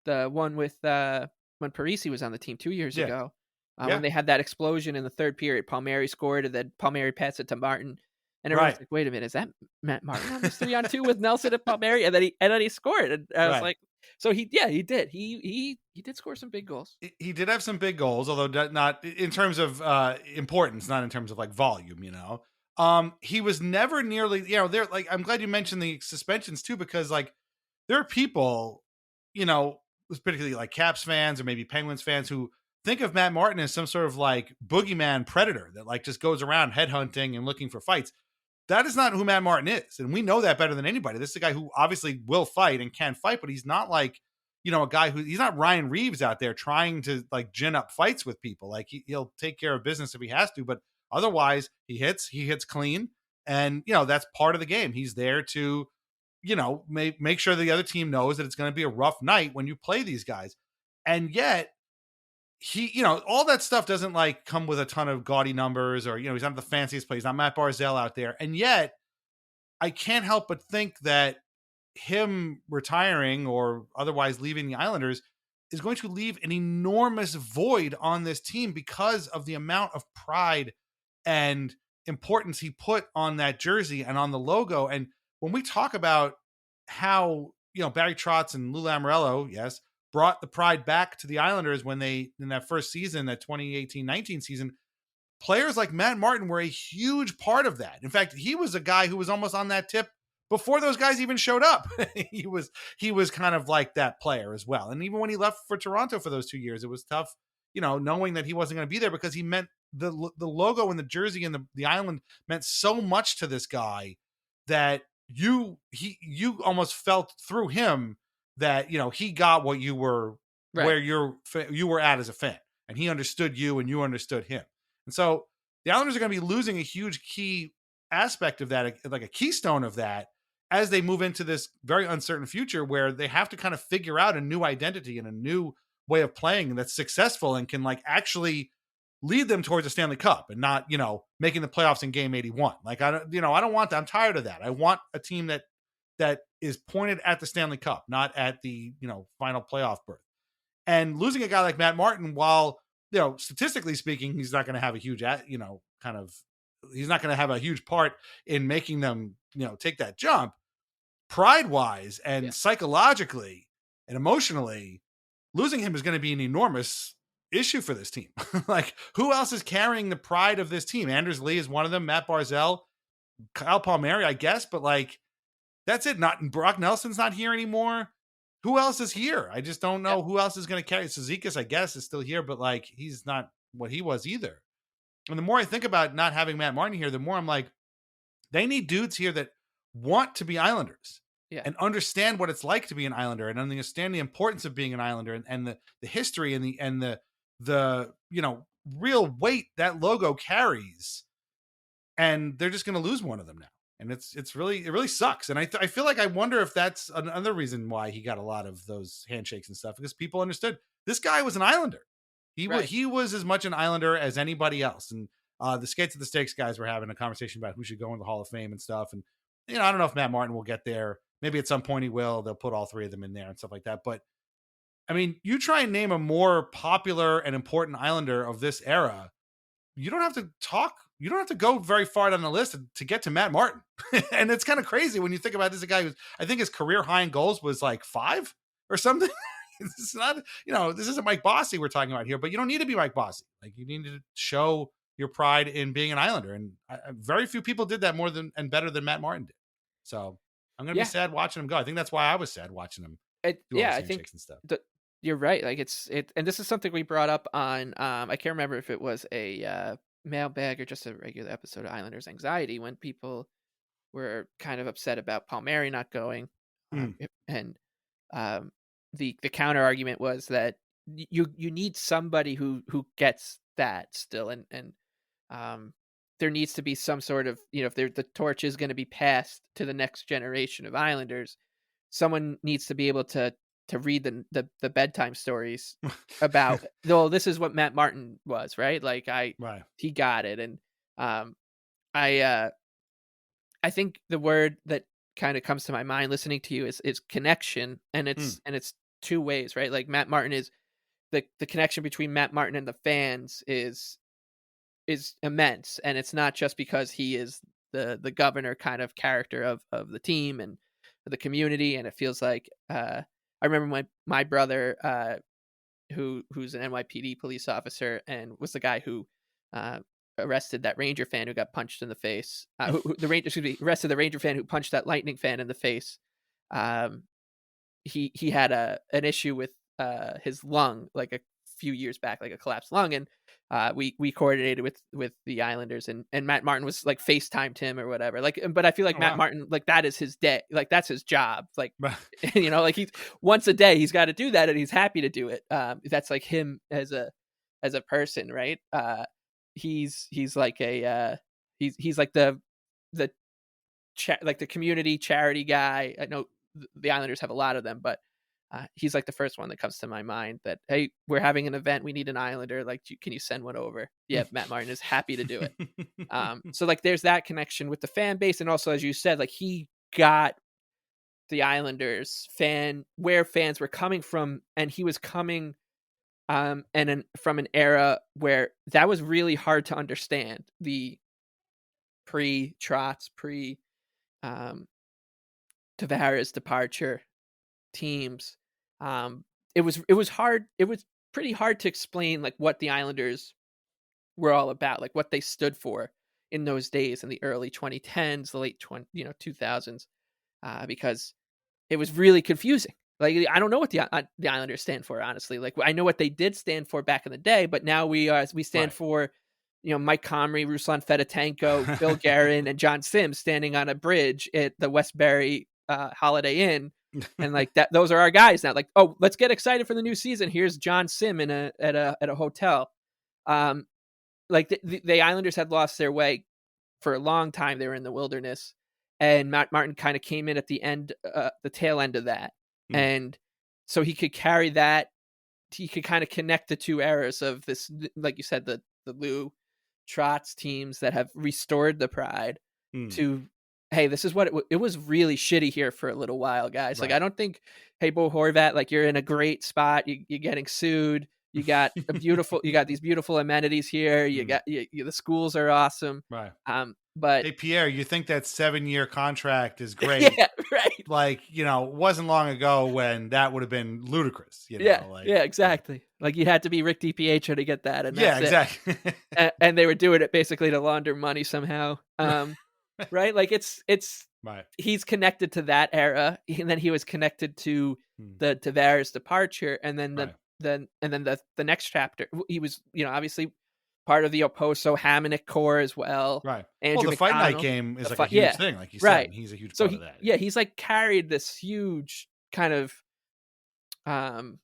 one with when Parisi was on the team 2 years Yeah. ago. Yeah. When they had that explosion in the third period, Palmieri scored, and then Palmieri passed it to Martin. And everyone's Right. like, "Wait a minute, is that Matt Martin on this 3-on-2 with Nelson and Palmieri?" And then he scored. And I was Right. like, so he did. He did score some big goals. He did have some big goals, although not in terms of importance, not in terms of like volume. He was never nearly. There. Like, I'm glad you mentioned the suspensions too, because like there are people, particularly like Caps fans or maybe Penguins fans, who think of Matt Martin as some sort of like boogeyman predator that like just goes around headhunting and looking for fights. That is not who Matt Martin is. And we know that better than anybody. This is a guy who obviously will fight and can fight, but he's not like, a guy he's not Ryan Reeves out there trying to like gin up fights with people. Like he'll take care of business if he has to, but otherwise he hits clean. And, that's part of the game. He's there to, make sure the other team knows that it's going to be a rough night when you play these guys. And yet, he, all that stuff doesn't like come with a ton of gaudy numbers, or, he's not the fanciest player. He's not Matt Barzal out there. And yet I can't help but think that him retiring or otherwise leaving the Islanders is going to leave an enormous void on this team, because of the amount of pride and importance he put on that jersey and on the logo. And when we talk about how, Barry Trotz and Lou Lamoriello, yes, brought the pride back to the Islanders when they, in that first season, that 2018-19 season, players like Matt Martin were a huge part of that. In fact, he was a guy who was almost on that tip before those guys even showed up. he was kind of like that player as well. And even when he left for Toronto for those 2 years, it was tough, knowing that he wasn't going to be there, because he meant the logo and the jersey and the island meant so much to this guy that you almost felt through him that he got what you were, Right. where you were at as a fan, and he understood you and you understood him. And so the Islanders are going to be losing a huge key aspect of that, like a keystone of that, as they move into this very uncertain future where they have to kind of figure out a new identity and a new way of playing that's successful and can like actually lead them towards a Stanley Cup, and not, making the playoffs in game 81. Like, I don't want that. I'm tired of that. I want a team that is pointed at the Stanley Cup, not at the, final playoff berth. And losing a guy like Matt Martin, while, statistically speaking, he's not going to have a huge, he's not going to have a huge part in making them, take that jump. Pride wise Yeah. and psychologically and emotionally, losing him is going to be an enormous issue for this team. Like, who else is carrying the pride of this team? Anders Lee is one of them, Matt Barzal, Kyle Palmieri, I guess, but like, that's it. Not Brock Nelson's not here anymore. Who else is here? I just don't Yeah. know who else is going to carry. Cizikas, I guess, is still here, but like, he's not what he was either. And the more I think about not having Matt Martin here, the more I'm like, they need dudes here that want to be Islanders Yeah. and understand what it's like to be an Islander and understand the importance of being an Islander, and the history and the real weight that logo carries. And they're just going to lose one of them now. And it really sucks. And I feel like, I wonder if that's another reason why he got a lot of those handshakes and stuff, because people understood this guy was an Islander. Right. He was as much an Islander as anybody else. And the Skates at the Stakes guys were having a conversation about who should go in the Hall of Fame and stuff. And I don't know if Matt Martin will get there. Maybe at some point he will. They'll put all three of them in there and stuff like that. But I mean, you try and name a more popular and important Islander of this era, you don't have to talk. You don't have to go very far down the list to get to Matt Martin. And it's kind of crazy when you think about this. A guy who's, I think his career high in goals was like 5 or something. It's not, this isn't Mike Bossy we're talking about here, but you don't need to be Mike Bossy. Like, you need to show your pride in being an Islander. And very few people did that more than and better than Matt Martin did. So I'm going to be Yeah. sad watching him go. I think that's why I was sad watching him do all Yeah, his I think handshakes and stuff. you're right. Like, and this is something we brought up on, I can't remember if it was a mailbag or just a regular episode of Islanders Anxiety, when people were kind of upset about Palmieri not going. Mm. And the counter argument was that you need somebody who gets that still, and there needs to be some sort of, if the torch is going to be passed to the next generation of Islanders, someone needs to be able to read the bedtime stories about, well, this is what Matt Martin was, right? Like, Right. he got it. And I think the word that kind of comes to my mind listening to you is connection, and Mm. it's two ways, right? Like, Matt Martin is the connection between Matt Martin and the fans is immense, and it's not just because he is the governor kind of character of the team and the community. And it feels like, I remember when my brother, who's an NYPD police officer and was the guy who arrested that Ranger fan who got punched in the face. Arrested the Ranger fan who punched that Lightning fan in the face. He had an issue with his lung, like a few years back, like a collapsed lung, and we coordinated with the Islanders, and Matt Martin was like FaceTimed him or whatever. Like, but I feel like Oh, Matt wow. Martin, like, that is his day, like that's his job, like, Right. like, he's once a day he's got to do that, and he's happy to do it. That's like him as a person, right? He's like he's like the like the community charity guy. I know the Islanders have a lot of them, but he's like the first one that comes to my mind, that, hey, we're having an event, we need an Islander, like, can you send one over? Yeah, Matt Martin is happy to do it. So like, there's that connection with the fan base, and also, as you said, like, he got the Islanders where fans were coming from, and he was coming from an era where that was really hard to understand, the pre-Trotz, Tavares departure teams. It was hard. It was pretty hard to explain, like, what the Islanders were all about, like what they stood for in those days in the early 2010s, the late 2000s, because it was really confusing. Like, I don't know what the Islanders stand for, honestly. Like, I know what they did stand for back in the day, but now we stand Right. for, Mike Comrie, Ruslan Fedotenko, Bill Guerin, and John Sims standing on a bridge at the Westbury Holiday Inn, and like that, those are our guys now. Like, oh, let's get excited for the new season. Here's John Sim at a hotel. Um, like the Islanders had lost their way for a long time. They were in the wilderness, and Matt Martin kind of came in at the tail end of that, Mm, and so he could carry that. He could kind of connect the two eras of this, like you said, the Lou Trotz teams that have restored the pride mm, to, hey, this is what it was really shitty here for a little while, guys. Like, I right. don't think, hey, Bo Horvat, like you're in a great spot. You're getting sued. You got these beautiful amenities here. You Mm, got the schools are awesome. right. But Hey, Pierre, you think that 7-year contract is great? yeah, right. Like, wasn't long ago when that would have been ludicrous, Yeah, like, yeah, yeah. exactly. Like you had to be Rick DiPietro to get that, and Yeah, that's it. exactly. And they were doing it basically to launder money somehow. Right? Like it's Right. he's connected to that era, and then he was connected to Mm, the Tavares departure, and then right. the next chapter. He was, obviously part of the Oposo Hamonic core as well. Right. Well, Andrew the fight night McDonald, game is the like a fight, huge yeah, thing, like you said, right. and he's a huge So part of that. yeah, he's like carried this huge kind of um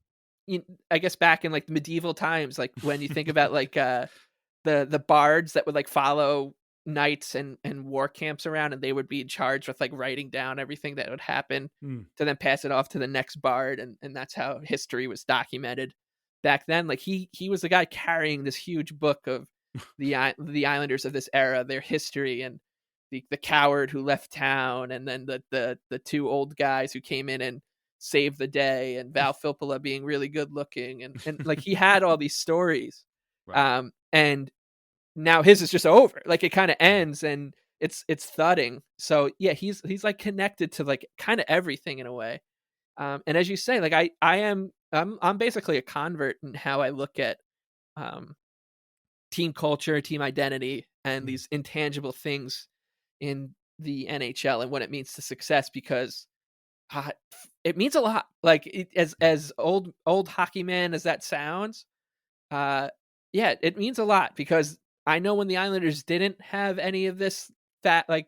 I guess back in like the medieval times, like when you think about like the bards that would like follow knights and war camps around, and they would be in charge with like writing down everything that would happen Mm, to then pass it off to the next bard, and that's how history was documented back then. Like he was the guy carrying this huge book of the Islanders of this era, their history, and the coward who left town, and then the two old guys who came in and saved the day, and Val Filppula being really good looking, and like he had all these stories. right. And now his is just over. Like it kind of Right. ends, and it's thudding. So yeah, he's like connected to like kind of everything in a way. And as you say, like I'm basically a convert in how I look at um team culture, team identity, and Mm, these intangible things in the NHL and what it means to success, because uh, it means a lot. Like mm, as old hockey man as that sounds, uh, yeah, it means a lot, because I know when the Islanders didn't have any of this, that like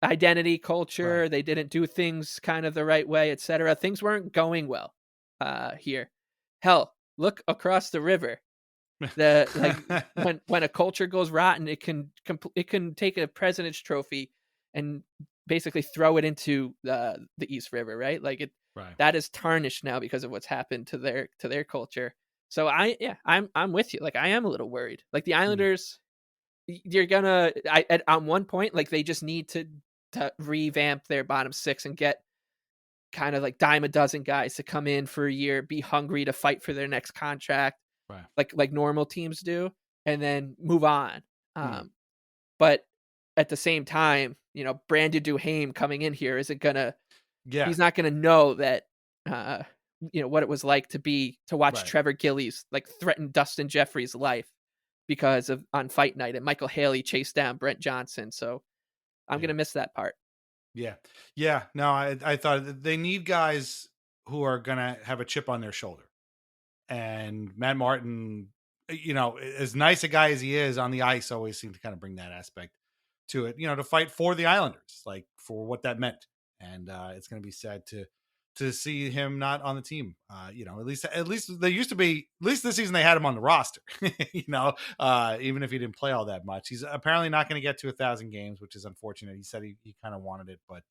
identity right. culture, they didn't do things kind of the right way, etc. Things weren't going well here. Hell, look across the river. The like when a culture goes rotten, it can take a President's Trophy and basically throw it into the East River, right? Like it Right. that is tarnished now because of what's happened to their culture. So I'm with you. Like I am a little worried. Like the Mm, Islanders, you're gonna on one point, like they just need to revamp their bottom six and get kind of like dime a dozen guys to come in for a year, be hungry to fight for their next contract, right. like normal teams do, and then move on. Mm, But at the same time, Brandon Duhaime coming in here isn't gonna yeah. he's not gonna know that uh what it was like to watch Right. Trevor Gillies like threaten Dustin Jeffrey's life because of on fight night, and Michael Haley chased down Brent Johnson. So I'm Yeah. gonna miss that part. Yeah. Yeah. No, I thought they need guys who are gonna have a chip on their shoulder. And Matt Martin, as nice a guy as he is on the ice, always seemed to kind of bring that aspect to it, to fight for the Islanders, like for what that meant. And it's going to be sad to see him not on the team. At least they used to be. At least this season they had him on the roster. Even if he didn't play all that much, he's apparently not going to get to 1,000 games, which is unfortunate. He said he kind of wanted it, but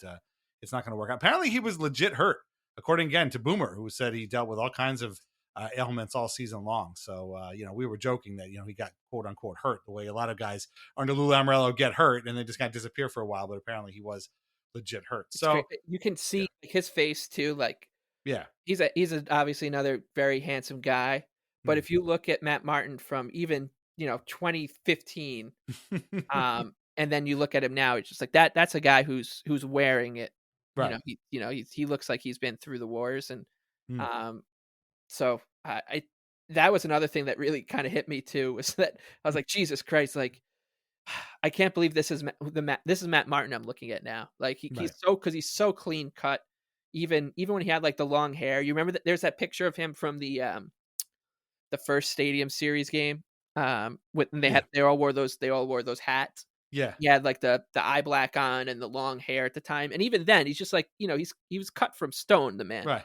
it's not going to work out. Apparently, he was legit hurt, according again to Boomer, who said he dealt with all kinds of ailments all season long. So, we were joking that, he got quote unquote hurt the way a lot of guys under Lou Lamoriello get hurt and they just kind of disappear for a while. But apparently he was legit hurt. It's great. So, You can yeah, see his face too. Like yeah, obviously another very handsome guy. But mm. if you look at Matt Martin from even 2015, and then you look at him now, it's just like that's a guy who's wearing it. Right. He looks like he's been through the wars, and Mm. um, so I that was another thing that really kinda hit me too, was that I was like, "Jesus Christ, like, I can't believe this is Matt Martin I'm looking at now." Like, Right. because he's so clean cut, even when he had, like, the long hair. You remember that there's that picture of him from the first Stadium Series game, with and Yeah. they all wore those hats. Yeah. He had, like, the eye black on and the long hair at the time, and even then, he's just like, he was cut from stone, the man. Right.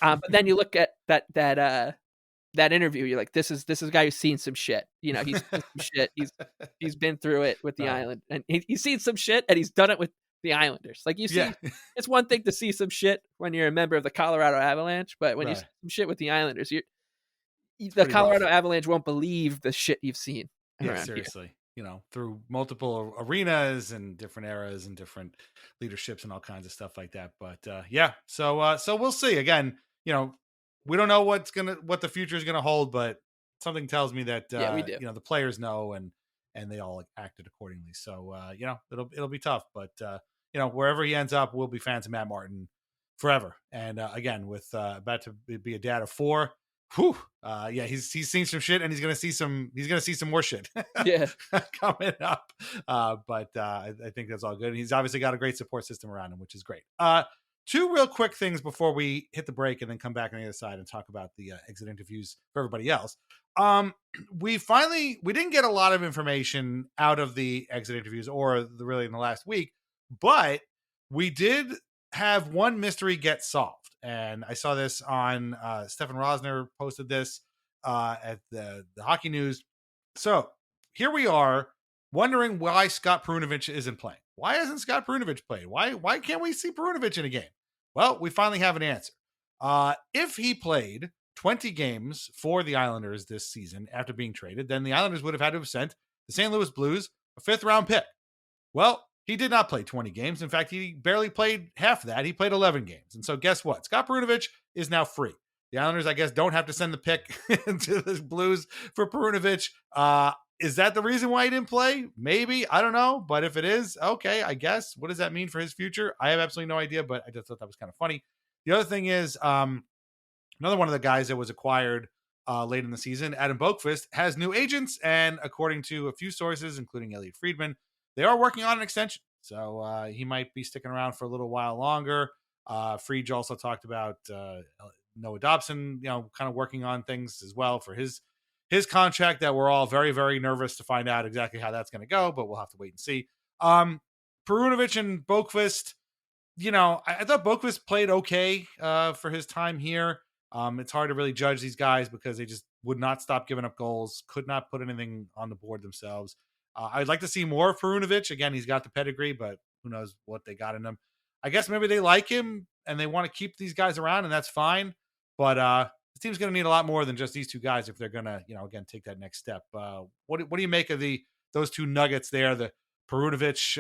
But then you look at that interview, you're like, this is a guy who's seen some shit. He's seen some shit. He's been through it with the Right. Island, and he's seen some shit, and he's done it with the Islanders. Like, Yeah. it's one thing to see some shit when you're a member of the Colorado Avalanche, but when you see Right. some shit with the Islanders, It's the pretty Colorado rough. Avalanche won't believe the shit you've seen Yeah, around here. seriously. Through multiple arenas and different eras and different leaderships and all kinds of stuff like that. But yeah, so we'll see. Again, we don't know what the future is gonna hold, but something tells me that Yeah, we do. the players know, and they all acted accordingly. So it'll be tough, but wherever he ends up, we'll be fans of Matt Martin forever. And again, with about to be a dad of four. Whew. Yeah, he's seen some shit, and he's gonna see some more shit Yeah. coming up. But I think that's all good. And he's obviously got a great support system around him, which is great. Two real quick things before we hit the break and then come back on the other side and talk about the exit interviews for everybody else. Um, we didn't get a lot of information out of the exit interviews or really in the last week, but we did have one mystery get solved. And I saw this on Stefan Rosner posted this at the Hockey News. So here we are wondering why Scott Perunovich isn't playing. Why hasn't Scott Perunovich played? Why can't we see Perunovich in a game? Well, we finally have an answer. If he played 20 games for the Islanders this season after being traded, then the Islanders would have had to have sent the St. Louis Blues a fifth round pick. Well, he did not play 20 games. In fact, he barely played half of that. He played 11 games. And so guess what? Scott Perunovich is now free. The Islanders, I guess, don't have to send the pick to the Blues for Perunovich. Is that the reason why he didn't play? Maybe. I don't know. But if it is, okay, I guess. What does that mean for his future? I have absolutely no idea, but I just thought that was kind of funny. The other thing is, another one of the guys that was acquired late in the season, Adam Boqvist, has new agents. And according to a few sources, including Elliot Friedman, they are working on an extension. So he might be sticking around for a little while longer. Friedge also talked about Noah Dobson, kind of working on things as well for his contract that we're all very, very nervous to find out exactly how that's going to go, but we'll have to wait and see. Perunovich and Boqvist, I thought Boqvist played okay for his time here. It's hard to really judge these guys because they just would not stop giving up goals, could not put anything on the board themselves. I'd like to see more of Perunovich. Again, he's got the pedigree, but who knows what they got in him. I guess maybe they like him and they want to keep these guys around, and that's fine. But the team's going to need a lot more than just these two guys if they're going to, again, take that next step. What do you make of those two nuggets there? The Perunovich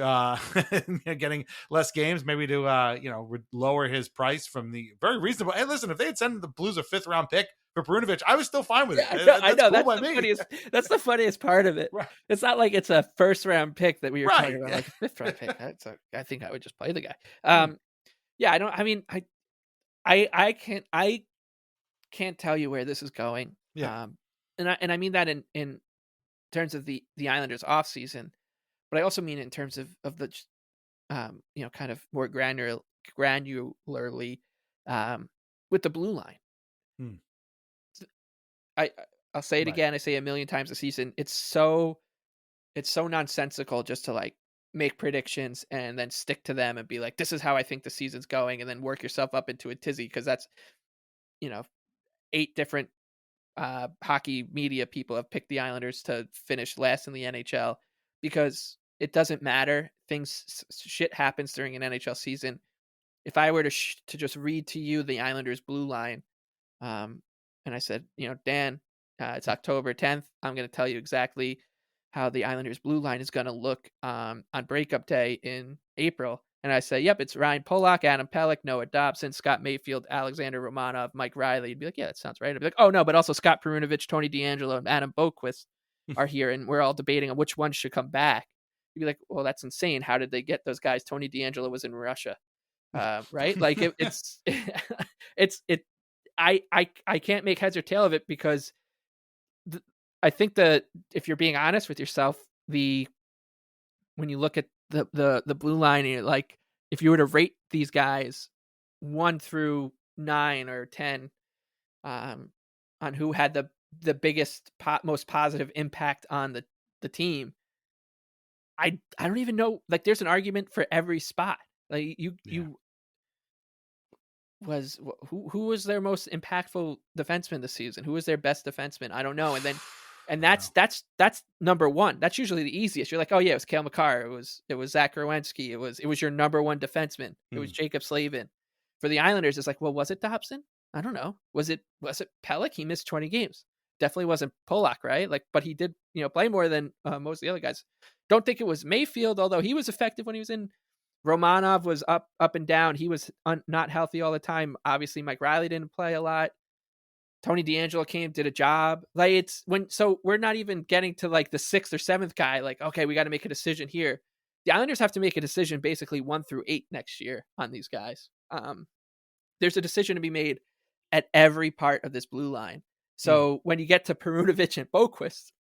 getting less games, maybe to lower his price from the very reasonable. Hey, listen, if they had sent the Blues a fifth round pick for Perunovich, I was still fine with it. Yeah, I know, I That's know, cool by me. that's the funniest part of it. Right. It's not like it's a first round pick that we were talking Right. about, like a fifth round pick. I think I would just play the guy. Hmm. Yeah, I mean, I can't tell you where this is going. Yeah. And I mean that in terms of the Islanders off season, but I also mean it in terms of the kind of more granularly with the blue line. Hmm. I I'll say it Right. again. I say it a million times a season. It's so nonsensical just to like make predictions and then stick to them and be like, this is how I think the season's going, and then work yourself up into a tizzy because that's you know 8 different hockey media people have picked the Islanders to finish last in the NHL because it doesn't matter. Shit happens during an NHL season. If I were to just read to you the Islanders blue line, and I said, Dan, it's October 10th. I'm going to tell you exactly how the Islanders blue line is going to look on breakup day in April. And I say, yep, it's Ryan Pollock, Adam Pelech, Noah Dobson, Scott Mayfield, Alexander Romanov, Mike Riley. You'd be like, yeah, that sounds right. I'd be like, oh, no, but also Scott Perunovich, Tony DeAngelo, and Adam Boqvist are here, and we're all debating on which one should come back. You'd be like, well, that's insane. How did they get those guys? Tony DeAngelo was in Russia, right? Like it's it's it. I can't make heads or tail of it because th- I think that if you're being honest with yourself, the when you look at the blue line, and you're like, if you were to rate these guys 1 through 9 or 10, um, on who had the biggest most positive impact on the team, I don't even know. Like, there's an argument for every spot. Like, Yeah. who was their most impactful defenseman this season? Who was their best defenseman? I don't know. And I don't know. that's number one. That's usually the easiest. You're like, oh yeah, it was Cale Makar. It was Zach Rowensky. It was your number one defenseman. It was Hmm. Jacob Slavin. For the Islanders, it's like, well, was it Dobson? I don't know. Was it Pellick? He missed 20 games. Definitely wasn't Polak, right? Like, but he did, play more than most of the other guys. Don't think it was Mayfield, although he was effective when he was in. Romanov was up and down. He was not healthy all the time. Obviously, Mike Riley didn't play a lot. Tony DeAngelo came, did a job. Like, so we're not even getting to like the 6th or 7th guy. Like, okay, we got to make a decision here. The Islanders have to make a decision basically 1 through 8 next year on these guys. There's a decision to be made at every part of this blue line. Hmm. So when you get to Perunovic and Boquist,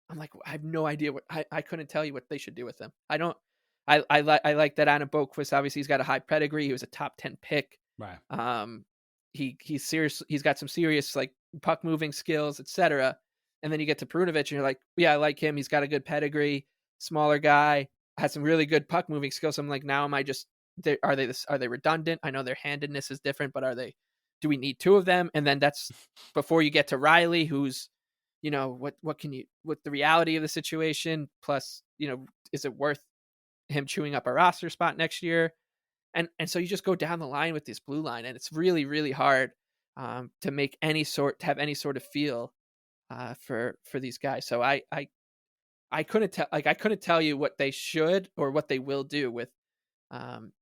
I'm like, I have no idea I couldn't tell you what they should do with them. I don't. I like that Anna Boquist. Obviously, he's got a high pedigree. He was a top 10 pick. Right. He's serious. He's got some serious like puck moving skills, etc. And then you get to Perunovic, and you're like, yeah, I like him. He's got a good pedigree. Smaller guy, has some really good puck moving skills. I'm like, now am I just? Are they redundant? I know their handedness is different, but are they? Do we need 2 of them? And then that's before you get to Riley, who's, what can you, with the reality of the situation, plus, is it worth him chewing up a roster spot next year? And so you just go down the line with this blue line, and it's really, really hard to have any sort of feel for these guys. So I couldn't tell you what they should or what they will do with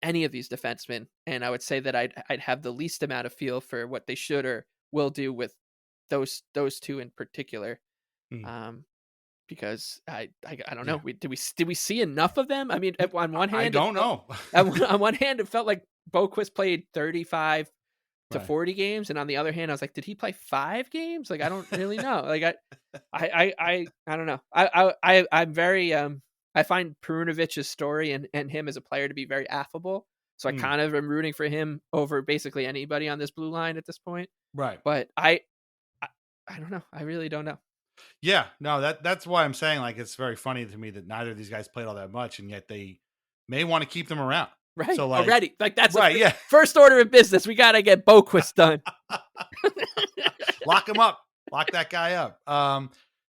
any of these defensemen, and I would say that I'd have the least amount of feel for what they should or will do with those 2 in particular. Hmm. Because I don't Yeah. know. Did we see enough of them? I mean, on one I hand, don't know. on one hand, it felt like Boquist played 35 to Right. 40 games, and on the other hand, I was like, did he play 5 games? Like, I don't really know. Like, I don't know. I'm very I find Perunovic's story and him as a player to be very affable. So I Hmm. kind of am rooting for him over basically anybody on this blue line at this point. Right. But I don't know. I really don't know. Yeah, no, that's why I'm saying, like, it's very funny to me that neither of these guys played all that much, and yet they may want to keep them around. Right. So, like, Already. Like, that's right, the yeah, first order of business. We got to get Boquist done. lock him up, lock that guy up.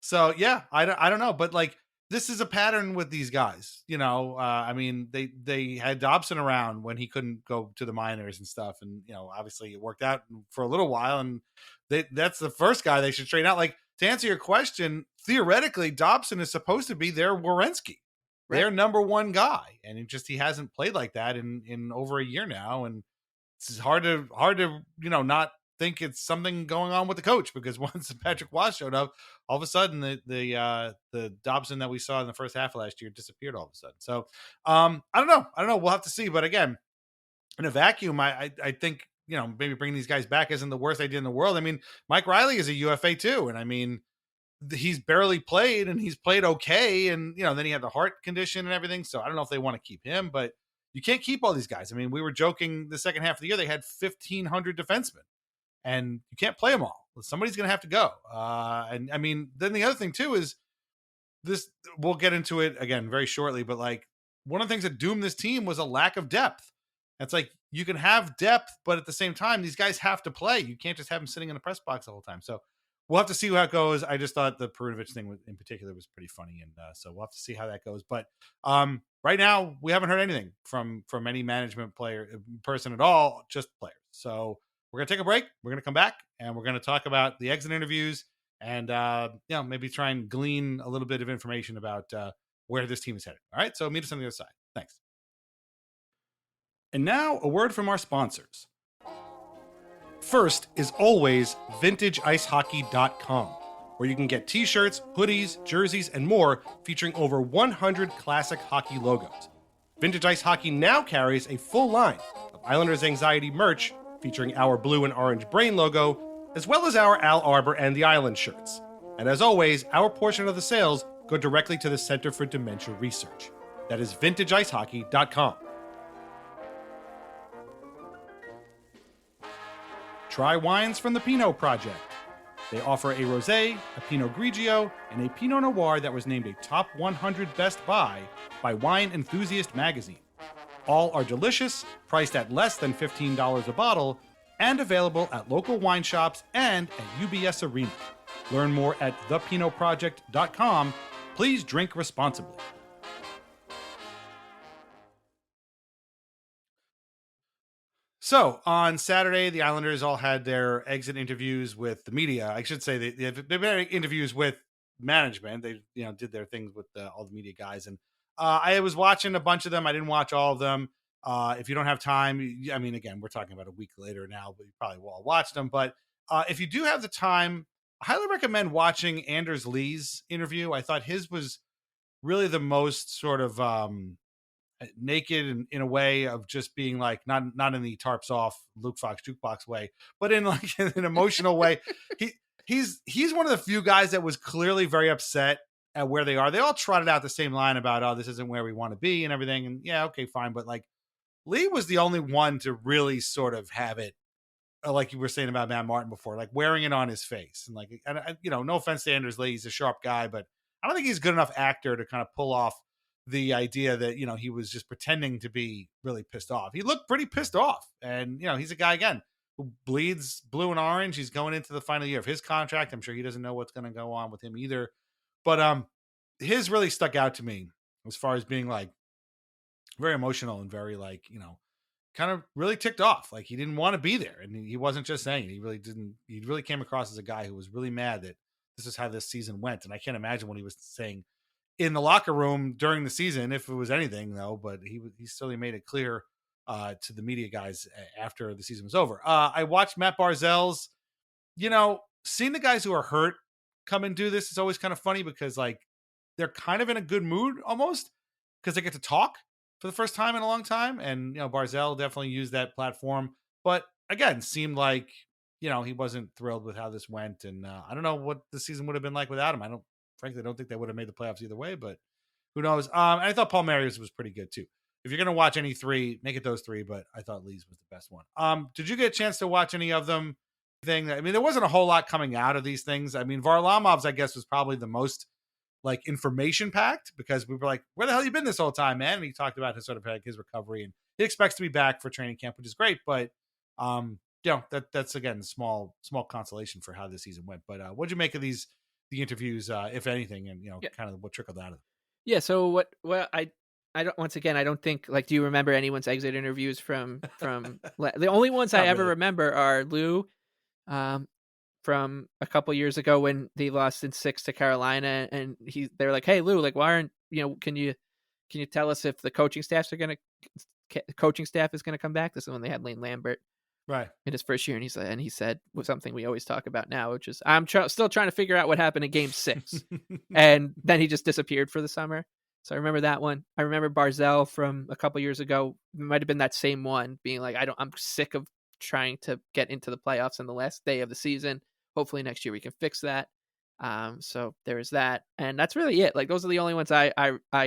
So yeah, I don't know, but like, this is a pattern with these guys. I mean, they had Dobson around when he couldn't go to the minors and stuff, and obviously it worked out for a little while, and that's the first guy they should trade out. Like, to answer your question, theoretically, Dobson is supposed to be their Werenski, their Right. number one guy, and he hasn't played like that in over a year now, and it's hard to not think it's something going on with the coach, because once Patrick Waugh showed up, all of a sudden the Dobson that we saw in the first half of last year disappeared all of a sudden. So I don't know. We'll have to see. But again, in a vacuum, I think maybe bringing these guys back isn't the worst idea in the world. I mean, Mike Riley is a UFA too, and I mean, he's barely played, and he's played okay, and then he had the heart condition and everything. So I don't know if they want to keep him, but you can't keep all these guys. I mean, we were joking the second half of the year they had 1,500 defensemen, and you can't play them all. Somebody's going to have to go. And I mean, then the other thing too is this. We'll get into it again very shortly, but like, one of the things that doomed this team was a lack of depth. It's like, you can have depth, but at the same time, these guys have to play. You can't just have them sitting in the press box the whole time. So we'll have to see how it goes. I just thought the Perunovic thing in particular was pretty funny, and so we'll have to see how that goes. But right now, we haven't heard anything from any management person at all, just players. So we're gonna take a break. We're gonna come back, and we're gonna talk about the exit interviews, and maybe try and glean a little bit of information about where this team is headed. All right, so meet us on the other side. Thanks. And now, a word from our sponsors. First is always VintageIceHockey.com, where you can get t-shirts, hoodies, jerseys, and more featuring over 100 classic hockey logos. Vintage Ice Hockey now carries a full line of Islanders Anxiety merch featuring our blue and orange brain logo, as well as our Al Arbor and the Island shirts. And as always, our portion of the sales go directly to the Center for Dementia Research. That is vintageicehockey.com. Try wines from the Pinot Project. They offer a rosé, a Pinot Grigio, and a Pinot Noir that was named a top 100 best buy by Wine Enthusiast magazine. All are delicious, priced at less than $15 a bottle, and available at local wine shops and at UBS Arena. Learn more at thepinotproject.com. Please drink responsibly. So on Saturday, the Islanders all had their exit interviews with the media. I should say they've had interviews with management. They did their things with all the media guys, and I was watching a bunch of them. I didn't watch all of them. If you don't have time, I mean, again, we're talking about a week later now, but you probably will all watch them. But if you do have the time, I highly recommend watching Anders Lee's interview. I thought his was really the most sort of naked in a way of just being like not in the tarps off Luke Fox jukebox way, but in like an emotional way. He's one of the few guys that was clearly very upset at where they are. They all trotted out the same line about, oh, this isn't where we want to be and everything. And yeah, okay, fine. But like Lee was the only one to really sort of have it, like you were saying about Matt Martin before, like wearing it on his face. And like, no offense to Anders Lee, he's a sharp guy, but I don't think he's a good enough actor to kind of pull off the idea that, he was just pretending to be really pissed off. He looked pretty pissed off. And, he's a guy, again, who bleeds blue and orange. He's going into the final year of his contract. I'm sure he doesn't know what's going to go on with him either. But his really stuck out to me as far as being like very emotional and very like, kind of really ticked off. Like he didn't want to be there. And he wasn't just saying it. He really didn't. He really came across as a guy who was really mad that this is how this season went. And I can't imagine what he was saying in the locker room during the season, if it was anything though, but he certainly made it clear to the media guys after the season was over. I watched Matt Barzal's, seeing the guys who are hurt come and do this is always kind of funny because like they're kind of in a good mood almost because they get to talk for the first time in a long time. And, Barzal definitely used that platform, but again, seemed like, he wasn't thrilled with how this went. And I don't know what the season would have been like without him. Frankly, I don't think they would have made the playoffs either way, but who knows? And I thought Paul Marius was pretty good too. If you're going to watch any three, make it those three, but I thought Lee's was the best one. Did you get a chance to watch any of them? There wasn't a whole lot coming out of these things. I mean, Varlamov's, I guess, was probably the most like information packed because we were like, where the hell you been this whole time, man? And he talked about his sort of like his recovery and he expects to be back for training camp, which is great. But, that's again, small consolation for how this season went. But what'd you make of the interviews, if anything, and Yeah. kind of what trickled out of them? Yeah. So what? Well, I don't. Once again, I don't think like. Do you remember anyone's exit interviews from? The only ones I ever remember are Lou, from a couple years ago when they lost in 6 to Carolina, and they're like, "Hey Lou, like, why aren't can you tell us if the coaching staff is going to come back?" This is when they had Lane Lambert. Right. In his first year, and he said something we always talk about now, which is I'm still trying to figure out what happened in Game 6, and then he just disappeared for the summer. So I remember that one. I remember Barzal from a couple years ago. It might have been that same one, being like, I'm sick of trying to get into the playoffs on the last day of the season. Hopefully next year we can fix that. So there is that, and that's really it. Like those are the only ones I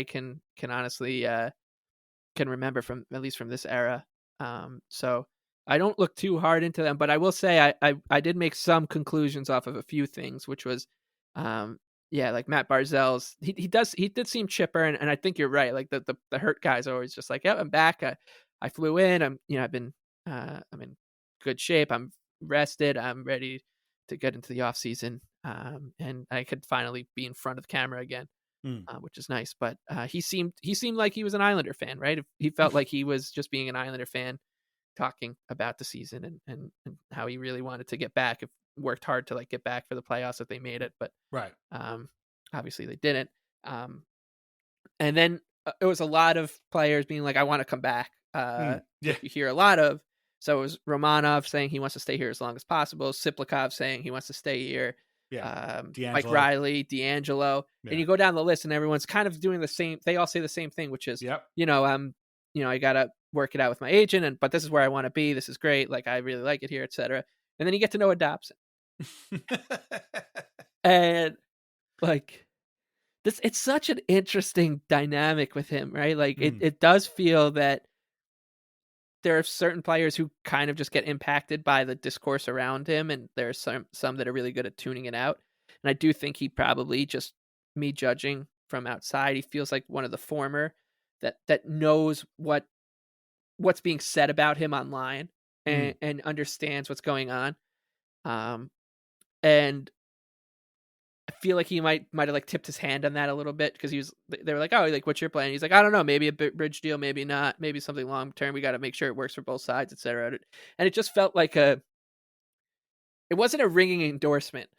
can honestly can remember from at least from this era. So. I don't look too hard into them, but I will say I did make some conclusions off of a few things, which was, like Matt Barzal's, he did seem chipper, and I think you're right. Like the hurt guys are always just like, yeah, I'm back. I flew in. I'm in good shape. I'm rested. I'm ready to get into the off season. And I could finally be in front of the camera again, which is nice. But he seemed like he was an Islander fan, right? He felt like he was just being an Islander fan, talking about the season and how he really wanted to get back. If worked hard to like get back for the playoffs if they made it, but right. Obviously they didn't. And then it was a lot of players being like, I want to come back. You hear a lot of, so it was Romanov saying he wants to stay here as long as possible. Siplikov saying he wants to stay here. Yeah. Mike Riley, D'Angelo, and you go down the list and everyone's kind of doing the same. They all say the same thing, which is, I gotta work it out with my agent, but this is where I want to be. This is great. Like I really like it here, etc. And then you get to know Dobson. And, like, this it's such an interesting dynamic with him, right? Like, Mm, it does feel that there are certain players who kind of just get impacted by the discourse around him, and there are some that are really good at tuning it out. And I do think he probably just me judging from outside, he feels like one of the former that knows what's being said about him online mm, and understands what's going on. Um, and I feel like he might have, like, tipped his hand on that a little bit because he was they were like, "Oh, like, what's your plan?" He's like, "I don't know, maybe a bridge deal, maybe not, maybe something long term. We gotta make sure it works for both sides, etcetera." And it just felt like it wasn't a ringing endorsement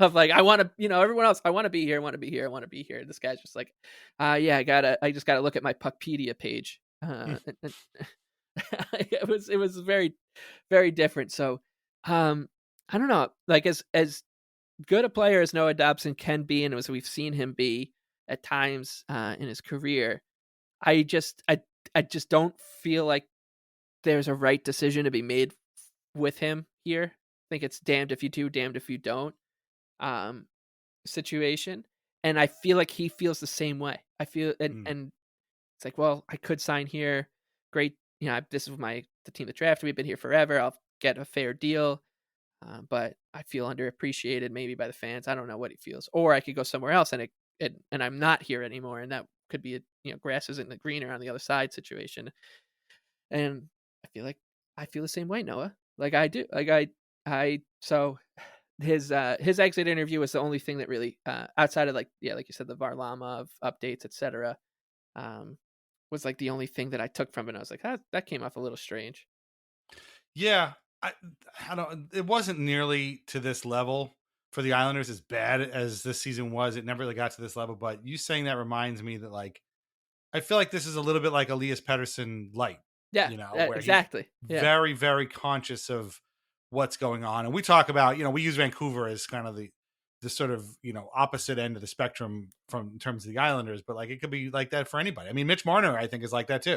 of, like, "I wanna" everyone else, "I wanna be here, I wanna be here, I wanna be here." This guy's just like, yeah, I just gotta look at my Puckpedia page." mm. And it was very, very different. So, um, I don't know, like, as good a player as Noah Dobson can be, and as we've seen him be at times in his career, I just I I just don't feel like there's a right decision to be made with him here. I think it's damned if you do, damned if you don't um, situation, and I feel like he feels the same way. I feel Mm. and it's like, well, I could sign here. Great, this is the team that drafted me. We've been here forever. I'll get a fair deal. But I feel underappreciated maybe by the fans. I don't know what he feels. Or I could go somewhere else and I'm not here anymore. And that could be grass isn't the greener on the other side situation. And I feel the same way, Noah. Like I do. I so his exit interview was the only thing that really outside of like you said, the Varlamov updates, etc. Um was like the only thing that I took from it. I was like, that came off a little strange. Yeah, I, I don't. It wasn't nearly to this level for the Islanders as bad as this season was. It never really got to this level. But you saying that reminds me that like I feel like this is a little bit like Elias Pettersson light, Yeah, where he's exactly. Yeah. very, very conscious of what's going on. And we talk about, we use Vancouver as kind of the sort of, opposite end of the spectrum from in terms of the Islanders, but like it could be like that for anybody. I mean, Mitch Marner, I think, is like that too,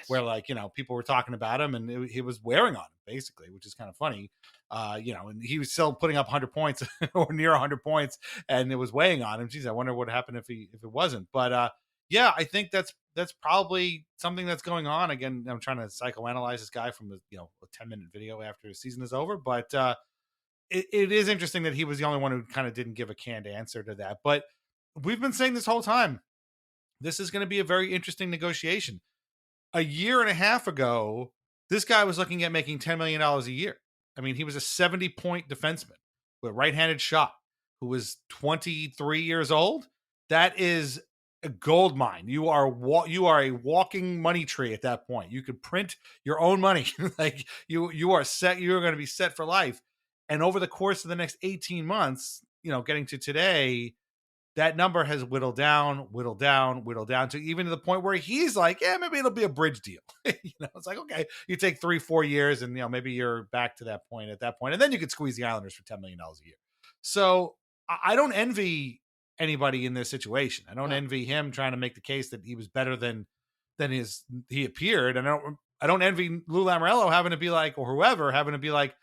where Yes. like, people were talking about him and he was wearing on him basically, which is kind of funny. And he was still putting up 100 points or near 100 points and it was weighing on him. Geez, I wonder what happened if it wasn't. But yeah, I think that's probably something that's going on. Again, I'm trying to psychoanalyze this guy from a 10-minute video after his season is over, but it is interesting that he was the only one who kind of didn't give a canned answer to that. But we've been saying this whole time, this is going to be a very interesting negotiation. A year and a half ago, this guy was looking at making $10 million a year. I mean, he was a 70-point defenseman with a right-handed shot who was 23 years old. That is a gold mine. You are a walking money tree at that point. You could print your own money. Like you are set. You're going to be set for life. And over the course of the next 18 months, getting to today, that number has whittled down, whittled down, whittled down to even to the point where he's like, yeah, maybe it'll be a bridge deal. It's like, okay, you take 3-4 years and, maybe you're back to that point at that point. And then you could squeeze the Islanders for $10 million a year. So I don't envy anybody in this situation. I don't No. envy him trying to make the case that he was better than he appeared. And I don't envy Lou Lamoriello having to be like, or whoever having to be like,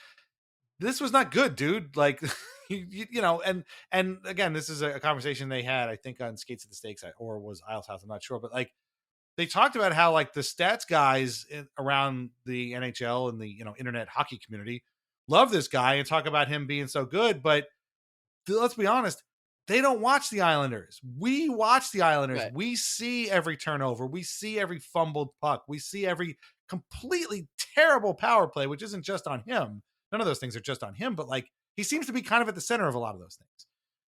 this was not good, dude. Like, and again, this is a conversation they had, I think, on Skates at the Stakes or was Isles House. I'm not sure, but like they talked about how like the stats guys around the NHL and the internet hockey community love this guy and talk about him being so good, but let's be honest, they don't watch the Islanders. We watch the Islanders. Right. We see every turnover. We see every fumbled puck. We see every completely terrible power play, which isn't just on him. None of those things are just on him, but like he seems to be kind of at the center of a lot of those things.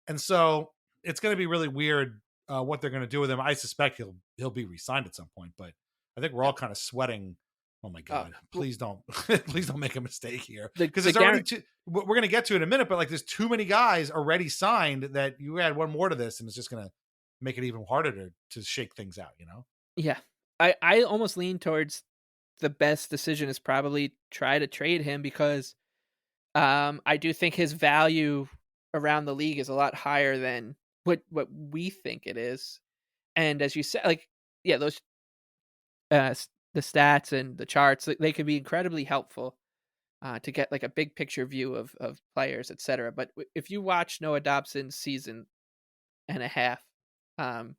And so it's going to be really weird what they're going to do with him. I suspect he'll be re-signed at some point, but I think we're Yeah. all kind of sweating. Oh my Uh, God! well, Please don't, please don't make a mistake here because the there's already guarantee. two. We're going to get to it in a minute, but like there's too many guys already signed that you add one more to this, and it's just going to make it even harder to shake things out. Yeah. I almost lean towards the best decision is probably try to trade him because I do think his value around the league is a lot higher than what we think it is. And as you said, like, yeah, those the stats and the charts, they could be incredibly helpful. to get like a big picture view of players, etc. But if you watch Noah Dobson's season and a half, um,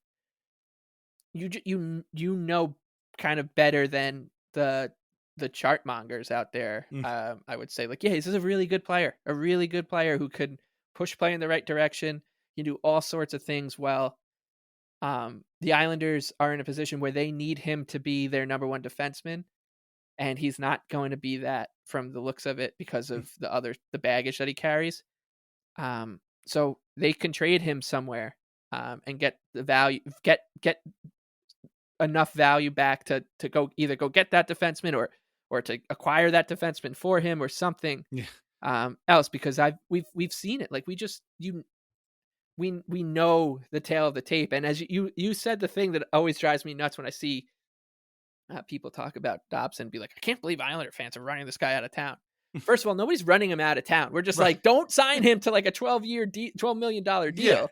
you know kind of better than the chart mongers out there. Mm. I would say like, yeah, this is a really good player who could push play in the right direction. He can do all sorts of things well. The Islanders are in a position where they need him to be their number one defenseman, and he's not going to be that from the looks of it because of the baggage that he carries. So they can trade him somewhere, and get the value, get enough value back to go either go get that defenseman or to acquire that defenseman for him or something Yeah. else, because we've seen it. Like we know the tale of the tape, and as you said, the thing that always drives me nuts when I see people talk about Dobson, be like, I can't believe Islander fans are running this guy out of town. First of all, nobody's running him out of town. We're just Right. like, don't sign him to like a $12 million Yeah. deal.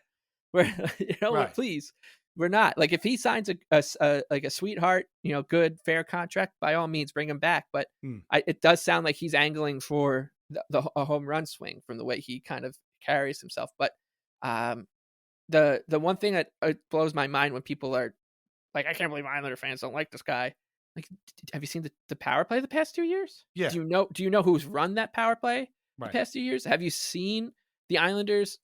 Where Right. please, we're not. Like if he signs like a sweetheart, good fair contract, by all means bring him back. But Mm. it does sound like he's angling for a home run swing from the way he kind of carries himself. But um, the one thing that blows my mind when people are like, I can't believe Islander fans don't like this guy. Like, have you seen the power play the past 2 years? Yeah. Do you know who's run that power play the Right. past 2 years? Have you seen the Islanders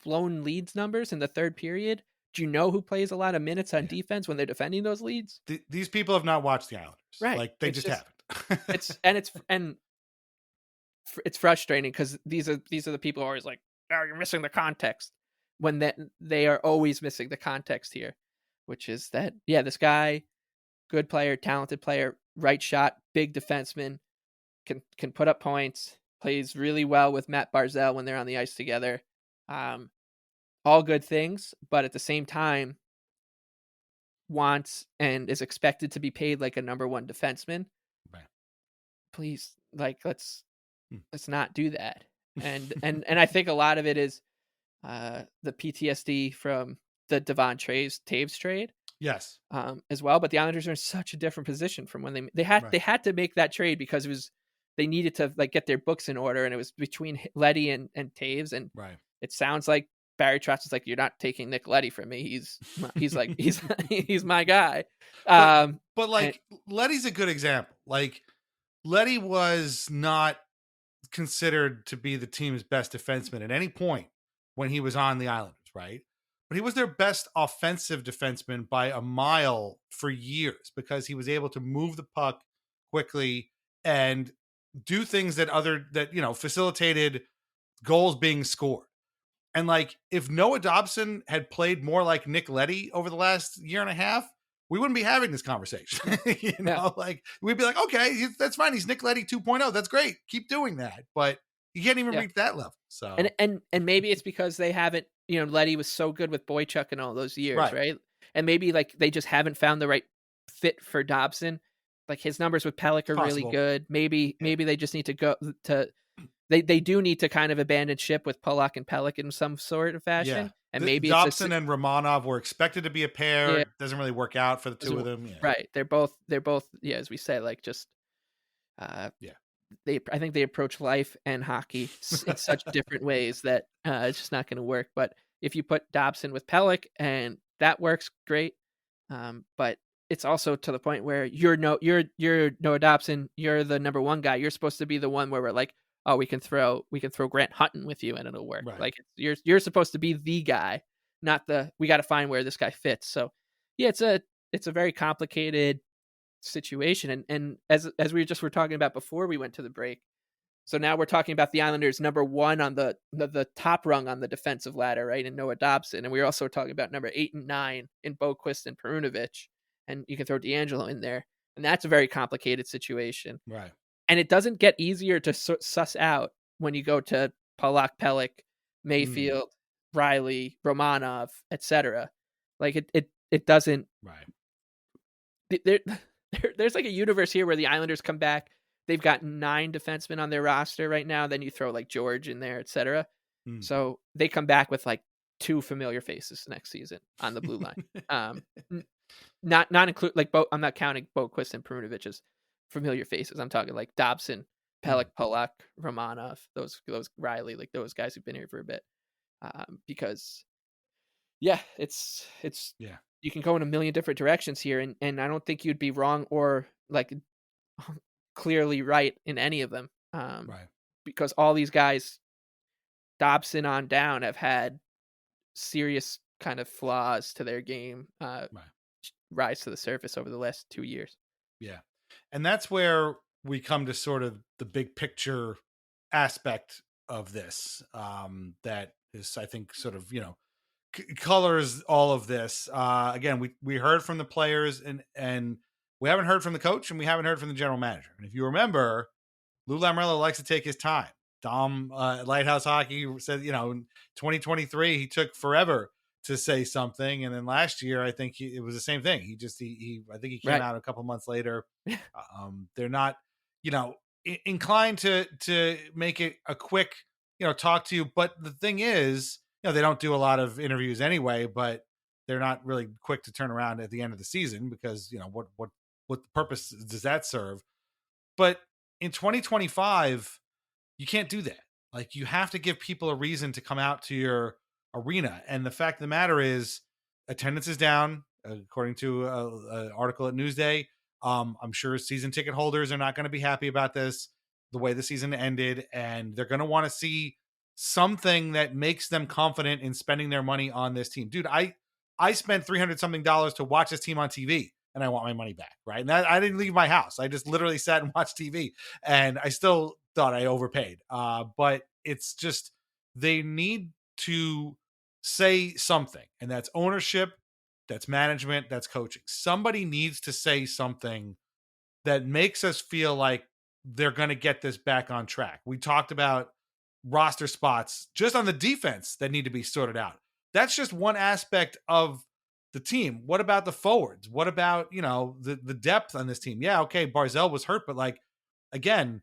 blown leads numbers in the third period? Do you know who plays a lot of minutes on Yeah. defense when they're defending those leads? These people have not watched the Islanders. Right. Like they It's just just haven't. it's frustrating because these are the people who are always like, oh, you're missing the context, when that they are always missing the context here, which is that, yeah, this guy, good player, talented player, right shot, big defenseman, can put up points, plays really well with Matt Barzal when they're on the ice together. All good things, but at the same time wants and is expected to be paid like a number one defenseman. Right. Please, like Mm. let's not do that. And I think a lot of it is the PTSD from the Devon Taves trade, Yes. as well. But the Islanders are in such a different position from when they had Right. to make that trade because it was, they needed to like get their books in order, and it was between Leddy and Taves, and Right. it sounds like Barry Trotz is like, you're not taking Nick Leddy from me. He's like he's my guy. But Um, but and, like Letty's a good example. Like Letty was not considered to be the team's best defenseman at any point when he was on the Islanders, right? But he was their best offensive defenseman by a mile for years because he was able to move the puck quickly and do things that facilitated goals being scored. And like if Noah Dobson had played more like Nick Leddy over the last year and a half, we wouldn't be having this conversation. yeah, Like we'd be like, okay, that's fine. He's Nick Leddy 2.0. That's great. Keep doing that. But you can't even yeah. reach that level. And So and and maybe it's because they haven't, Letty was so good with Boychuk and all those years, right. right? And maybe like they just haven't found the right fit for Dobson. Like his numbers with Pellick It's are really possible. good. Maybe Yeah. they just need to go to they do need to kind of abandon ship with Pollock and Pellick in some sort of Yeah. fashion. And The maybe it's Dobson and Romanov were expected to be a pair. yeah, It doesn't really work out for the two of them. Yeah. right. They're both, yeah, as we say, like just uh Yeah. I think they approach life and hockey in such different ways that it's just not going to work. But if you put Dobson with Pellick, and that works great, but it's also to the point where you're Noah Dobson, you're the number one guy. You're supposed to be the one where we're like, oh, we can throw Grant Hutton with you and it'll work. Right. Like you're supposed to be the guy, not we got to find where this guy fits. So yeah, it's a very complicated situation. And as we just were talking about before we went to the break, so now we're talking about the Islanders number one on the top rung on the defensive ladder, right? And Noah Dobson. And we're also talking about number 8 and 9 in Boquist and Perunovich. And you can throw D'Angelo in there. And that's a very complicated situation. Right. And it doesn't get easier to suss out when you go to Pollock, Pellick, Mm. Mayfield, Riley, Romanov, etc. Like it doesn't. Right. There, there's like a universe here where the Islanders come back. They've got 9 defensemen on their roster right now. Then you throw like George in there, etc. Mm. So they come back with like 2 familiar faces next season on the blue line. Not include like I'm not counting Boquist and Perunovich as familiar faces. I'm talking like Dobson, Mm, Pelech, Polak, Romanov, those Riley, like those guys who've been here for a bit. Because yeah, it's yeah, you can go in a million different directions here, and I don't think you'd be wrong or like clearly right in any of them. right, Because all these guys, Dobson on down, have had serious kind of flaws to their game right. rise to the surface over the last 2 years. Yeah. And that's where we come to sort of the big picture aspect of this, that is, I think, sort of, colors all of this. Again, we heard from the players, and we haven't heard from the coach, and we haven't heard from the general manager. And if you remember, Lou Lamoriello likes to take his time. Dom Lighthouse Hockey said, in 2023 he took forever to say something, and then last year I think it was the same thing. He I think he came Right. out a couple months later. They're not, inclined to make it a quick, talk to you. But the thing is, they don't do a lot of interviews anyway. But they're not really quick to turn around at the end of the season because what purpose does that serve? But in 2025, you can't do that. Like, you have to give people a reason to come out to your arena. And the fact of the matter is, attendance is down, according to an article at Newsday. I'm sure season ticket holders are not going to be happy about this, the way the season ended, and they're going to want to see something that makes them confident in spending their money on this team. Dude, I spent 300 something dollars to watch this team on TV, and I want my money back, right? And I didn't leave my house. I just literally sat and watched TV, and I still thought I overpaid. But it's just, they need to say something, and that's ownership, that's management, that's coaching. Somebody needs to say something that makes us feel like they're going to get this back on track. We talked about roster spots just on the defense that need to be sorted out. That's just one aspect of the team. What about the forwards? What about, the depth on this team? Yeah, okay, Barzell was hurt, but like, again,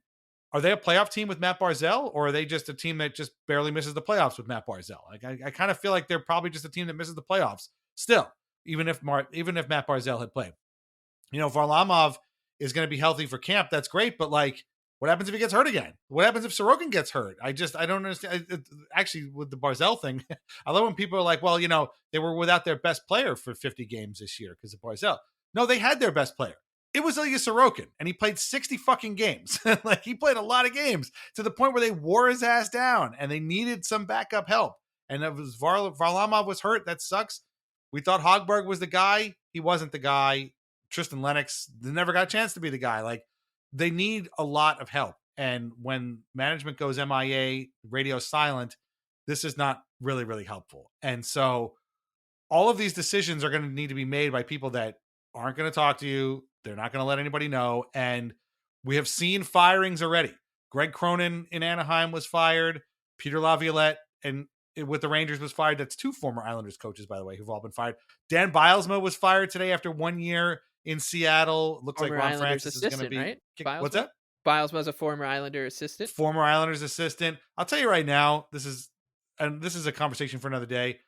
are they a playoff team with Matt Barzell, or are they just a team that just barely misses the playoffs with Matt Barzell? Like, I kind of feel like they're probably just a team that misses the playoffs still, even if Matt Barzell had played. Varlamov is going to be healthy for camp. That's great, but like, what happens if he gets hurt again? What happens if Sorokin gets hurt? I don't understand. Actually, with the Barzell thing, I love when people are like, well, they were without their best player for 50 games this year because of Barzell. No, they had their best player. It was Ilya Sorokin, and he played 60 fucking games. Like, he played a lot of games to the point where they wore his ass down, and they needed some backup help. And if Varlamov was hurt, that sucks. We thought Hogberg was the guy. He wasn't the guy. Tristan Lennox never got a chance to be the guy. Like, they need a lot of help. And when management goes MIA, radio silent, this is not really, really helpful. And so all of these decisions are going to need to be made by people that aren't going to talk to you. They're not going to let anybody know. And we have seen firings already. Greg Cronin in Anaheim was fired. Peter Laviolette and with the Rangers was fired. That's two former Islanders coaches, by the way, who've all been fired. Dan Bilesma was fired today after 1 year in Seattle. Looks like Former Ron Islanders Francis is going to assistant, be right? What's Bilesma? that? Bilesma was a former Islander assistant. Former Islanders assistant. I'll tell you right now, this is a conversation for another day.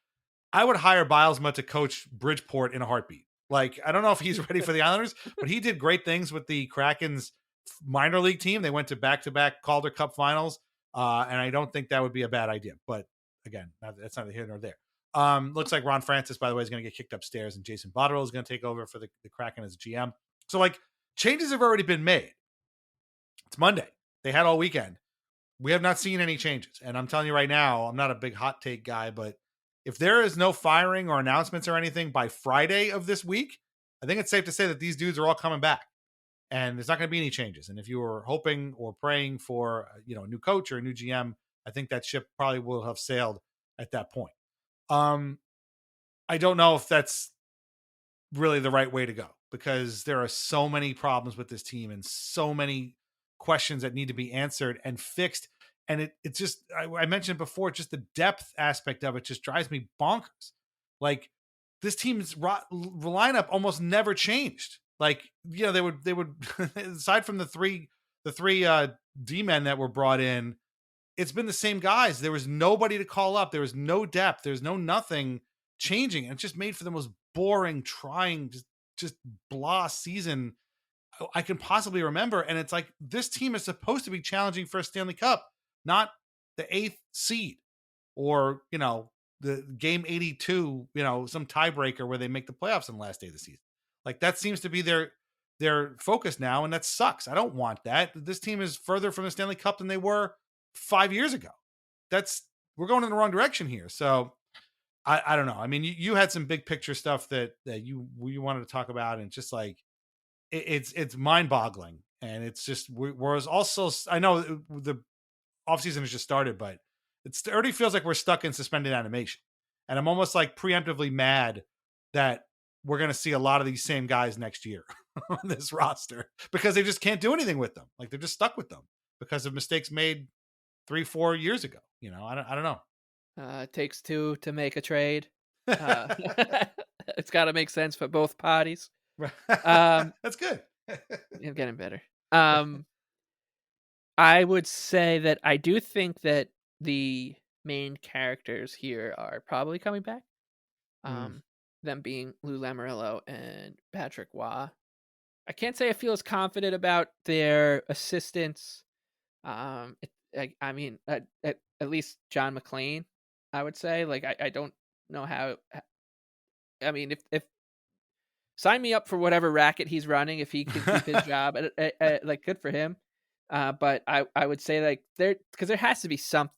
I would hire Bilesma to coach Bridgeport in a heartbeat. Like, I don't know if he's ready for the Islanders, but he did great things with the Kraken's minor league team. They went to back-to-back Calder Cup finals, and I don't think that would be a bad idea. But again, that's neither here nor there. Looks like Ron Francis, by the way, is going to get kicked upstairs, and Jason Botterill is going to take over for the Kraken as GM. So, like, changes have already been made. It's Monday. They had all weekend. We have not seen any changes. And I'm telling you right now, I'm not a big hot take guy, but if there is no firing or announcements or anything by Friday of this week, I think it's safe to say that these dudes are all coming back, and there's not going to be any changes. And if you were hoping or praying for, a new coach or a new GM, I think that ship probably will have sailed at that point. I don't know if that's really the right way to go, because there are so many problems with this team and so many questions that need to be answered and fixed. And it's just, I mentioned before, just the depth aspect of it just drives me bonkers. Like, this team's lineup almost never changed. Like, they would aside from the three D-men that were brought in, it's been the same guys. There was nobody to call up. There was no depth. There's no nothing changing. And it just made for the most boring, trying, just blah season I can possibly remember. And it's like, this team is supposed to be challenging for a Stanley Cup, not the eighth seed or, the game 82, some tiebreaker where they make the playoffs on the last day of the season. Like, that seems to be their focus now. And that sucks. I don't want that. This team is further from the Stanley Cup than they were 5 years ago. We're going in the wrong direction here. So I don't know. I mean, you had some big picture stuff that you wanted to talk about, and just like, it's mind boggling. And it's just, we're also, I know the offseason has just started, but it already feels like we're stuck in suspended animation. And I'm almost like preemptively mad that we're going to see a lot of these same guys next year on this roster, because they just can't do anything with them. Like, they're just stuck with them because of mistakes made 3-4 years ago. I don't know. It takes two to make a trade. Uh, it's got to make sense for both parties. Um, That's good. I'm getting better. I would say that I do think that the main characters here are probably coming back. Mm. Them being Lou Lamoriello and Patrick Waugh. I can't say I feel as confident about their assistants. I mean, at least John McClain, I would say. Like, I don't know how. I mean, if sign me up for whatever racket he's running, if he can keep his job, like, good for him. But I would say, like, because there has to be some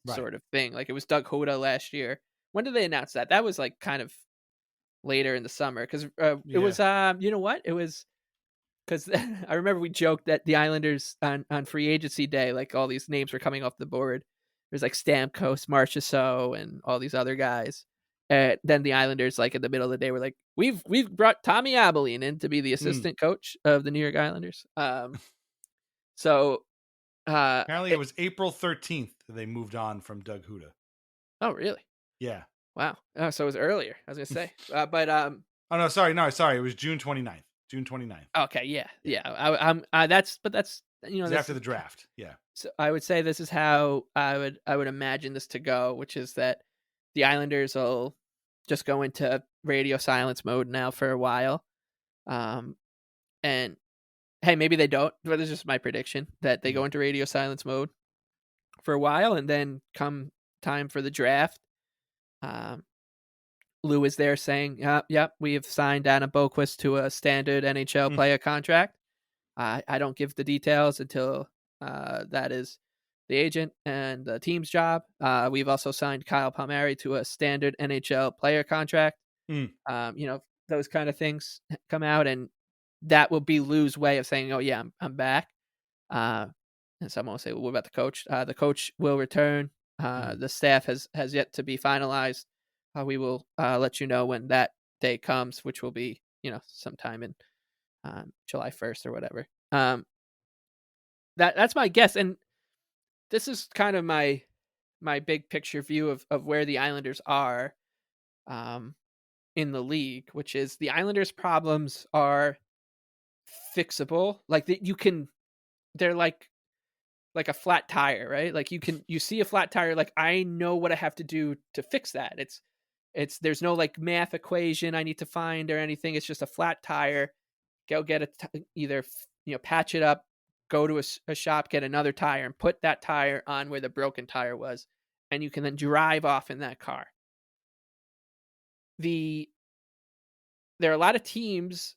Right. sort of thing. Like, it was Doug Hoda last year. When did they announce that? That was like kind of later in the summer, because it Yeah. was you know what, it was because I remember we joked that the Islanders on free agency day, like, all these names were coming off the board. There's like Stamkos, Marchessault, and all these other guys. And then the Islanders, like, in the middle of the day, were like, we've brought Tommy Abilene in to be the Mm. assistant coach of the New York Islanders. So Apparently, it was April 13th that they moved on from Doug Huda. oh, really? Yeah. Wow. Oh, so it was earlier, I was gonna say. But Oh, no, sorry. No, sorry. It was June 29th. June 29th. okay, yeah, Yeah. yeah. That's It was this. after the draft. Yeah. So I would say this is how I would imagine this to go, which is that the Islanders will just go into radio silence mode now for a while. And hey, maybe they don't, but it's just my prediction that they go into radio silence mode for a while, and then come time for the draft, Lou is there saying, "Yep, we have signed Anna Boquist to a standard NHL Mm. player contract." I don't give the details until that is the agent and the team's job. We've also signed Kyle Palmieri to a standard NHL player contract. Mm. Those kind of things come out, and that will be Lou's way of saying, "Oh yeah, I'm back." And someone will say, "Well, what about the coach?" The coach will return. The staff has yet to be finalized. We will let you know when that day comes, which will be, sometime in July 1st or whatever. That's my guess, and this is kind of my big picture view of where the Islanders are um, in the league, which is the Islanders' problems are fixable. Like, they're like a flat tire, right? Like, you see a flat tire, like, I know what I have to do to fix that. There's no, like, math equation I need to find or anything. It's just a flat tire. Go get either patch it up, go to a shop, get another tire, and put that tire on where the broken tire was, and you can then drive off in that car. There are a lot of teams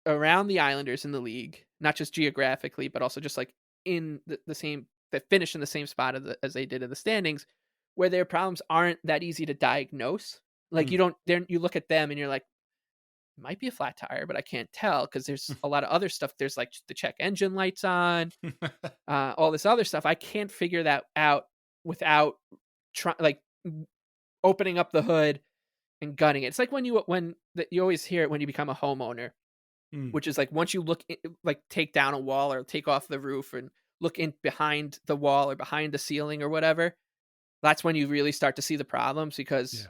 around the Islanders in the league, not just geographically, but also just like in the same, that finish in the same spot as they did in the standings, where their problems aren't that easy to diagnose. Like, Mm. you look at them and you're like, might be a flat tire, but I can't tell because there's a lot of other stuff. There's like the check engine lights on, all this other stuff. I can't figure that out without opening up the hood and gunning it. It's like you always hear it when you become a homeowner, Mm. which is like, once you take down a wall or take off the roof and look in behind the wall or behind the ceiling or whatever. That's when you really start to see the problems, because Yeah.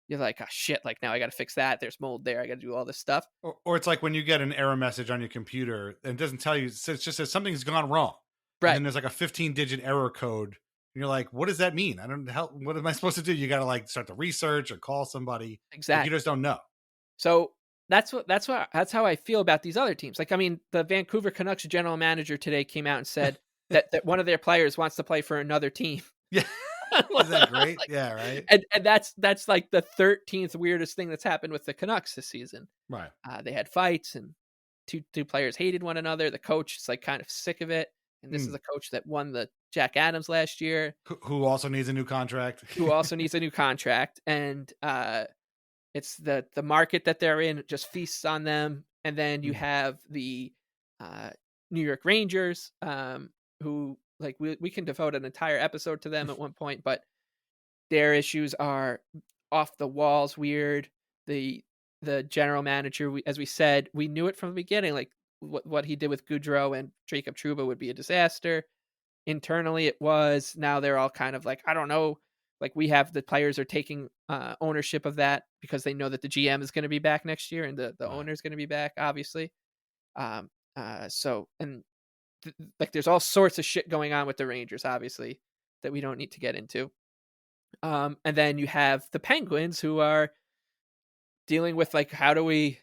you're like, oh shit, like, now I got to fix that. There's mold there. I got to do all this stuff. Or it's like when you get an error message on your computer and it doesn't tell you, it just says something's gone wrong. And Right. then there's like a 15-digit error code. And you're like, what does that mean? What am I supposed to do? You got to like start the research or call somebody. Like, Exactly. you just don't know. So that's how I feel about these other teams. Like, I mean, the Vancouver Canucks general manager today came out and said that one of their players wants to play for another team. Yeah. Isn't that great? Like, Yeah, right? and that's like the 13th weirdest thing that's happened with the Canucks this season. Right. They had fights and two players hated one another. The coach is like kind of sick of it. And this is Mm. a coach that won the Jack Adams last year, Who also needs a new contract. who also needs a new contract. And it's the market that they're in just feasts on them. And then you Mm. have the uh, New York Rangers, who like we can devote an entire episode to them at one point, but their issues are off the walls weird. The general manager, as we said, we knew it from the beginning. Like what he did with Goudreau and Jacob Trouba would be a disaster. Internally, it was. Now they're all kind of like, I don't know. Like the players are taking ownership of that because they know that the GM is going to be back next year and the Right. owner is going to be back, obviously. So and like there's all sorts of shit going on with the Rangers, obviously, that we don't need to get into. And then you have the Penguins, who are dealing with like, how do we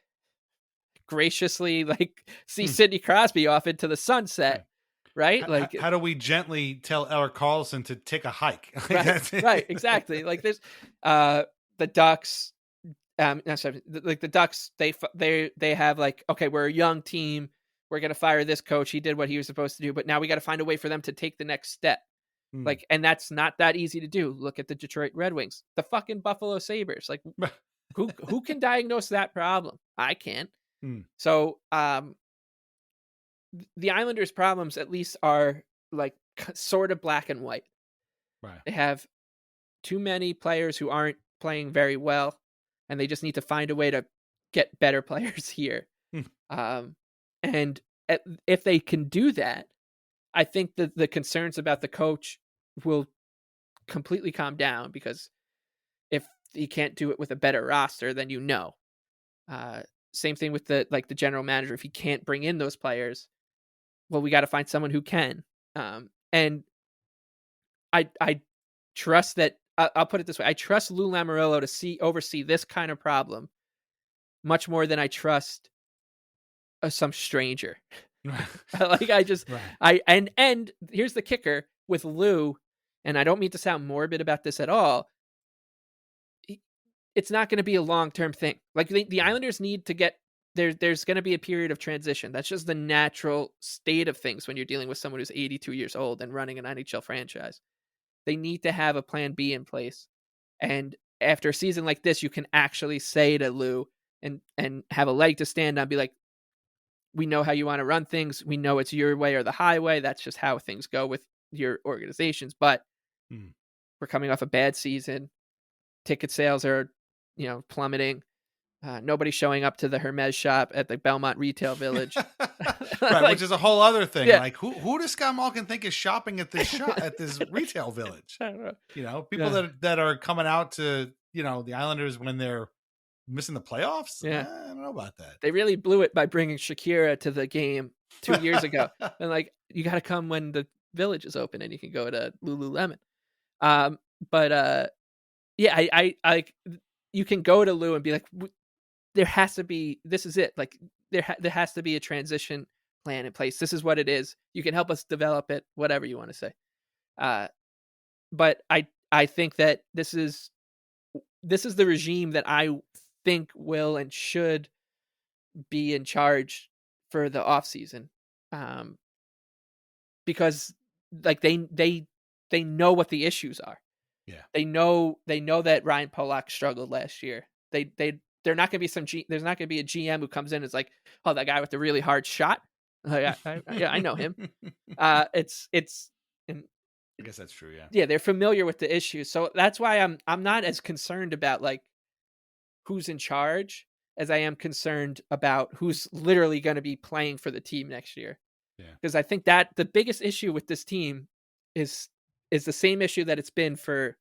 graciously like see Hmm. Sidney Crosby off into the Right. sunset, right? Like, How do we gently tell Eric Carlson to take a hike? Like, right, that's right, it. exactly. Like there's the Ducks. No, sorry, like the Ducks, they have like, okay, we're a young team. We're gonna fire this coach. He did what he was supposed to do, but now we got to find a way for them to take the next step. Mm. Like, and that's not that easy to do. Look at the Detroit Red Wings, the fucking Buffalo Sabres. Like, who can diagnose that problem? I can't. Mm. So, the Islanders' problems at least are like sort of black and white. Right. They have too many players who aren't playing very well, and they just need to find a way to get better players here. Mm. And if they can do that, I think that the concerns about the coach will completely calm down, because if he can't do it with a better roster, then same thing with the general manager. If he can't bring in those players, well, we got to find someone who can. And I trust that. I'll put it this way: I trust Lou Lamoriello to oversee this kind of problem much more than I trust some stranger. Like I just Right. and here's the kicker with Lou, and I don't mean to sound morbid about this at all. It's not going to be a long-term thing. Like the Islanders need to get there. There's going to be a period of transition. That's just the natural state of things when you're dealing with someone who's 82 years old and running an NHL franchise. They need to have a plan B in place. And after a season like this, you can actually say to Lou and have a leg to stand on, be like, we know how you want to run things. We know it's your way or the highway. That's just how things go with your organizations. But Mm. we're coming off a bad season. Ticket sales are, plummeting. Nobody's showing up to the Hermes shop at the Belmont Retail Village. Right, which Like, is a whole other thing. yeah. Like, who does Scott Malkin think is shopping at this shop at this retail village? I don't know. People Yeah. that are coming out to the Islanders when they're missing the playoffs. Yeah. I don't know about that. They really blew it by bringing Shakira to the game 2 years ago. And like, you got to come when the village is open and you can go to Lululemon. But yeah, I you can go to Lou and be like, there has to be, this is it. Like there has to be a transition plan in place. This is what it is. You can help us develop it, whatever you want to say. But I think that this is the regime that I think will and should be in charge for the off season. Because like they know what the issues are. Yeah. They know that Ryan Pollock struggled last year. They're not going to be there's not going to be a GM who comes in and is like, oh, that guy with the really hard shot. Like, yeah, I know him. It's and I guess that's true. Yeah. yeah, they're familiar with the issues. So that's why I'm not as concerned about like who's in charge as I am concerned about who's literally going to be playing for the team next year. Yeah. Because I think that the biggest issue with this team is the same issue that it's been for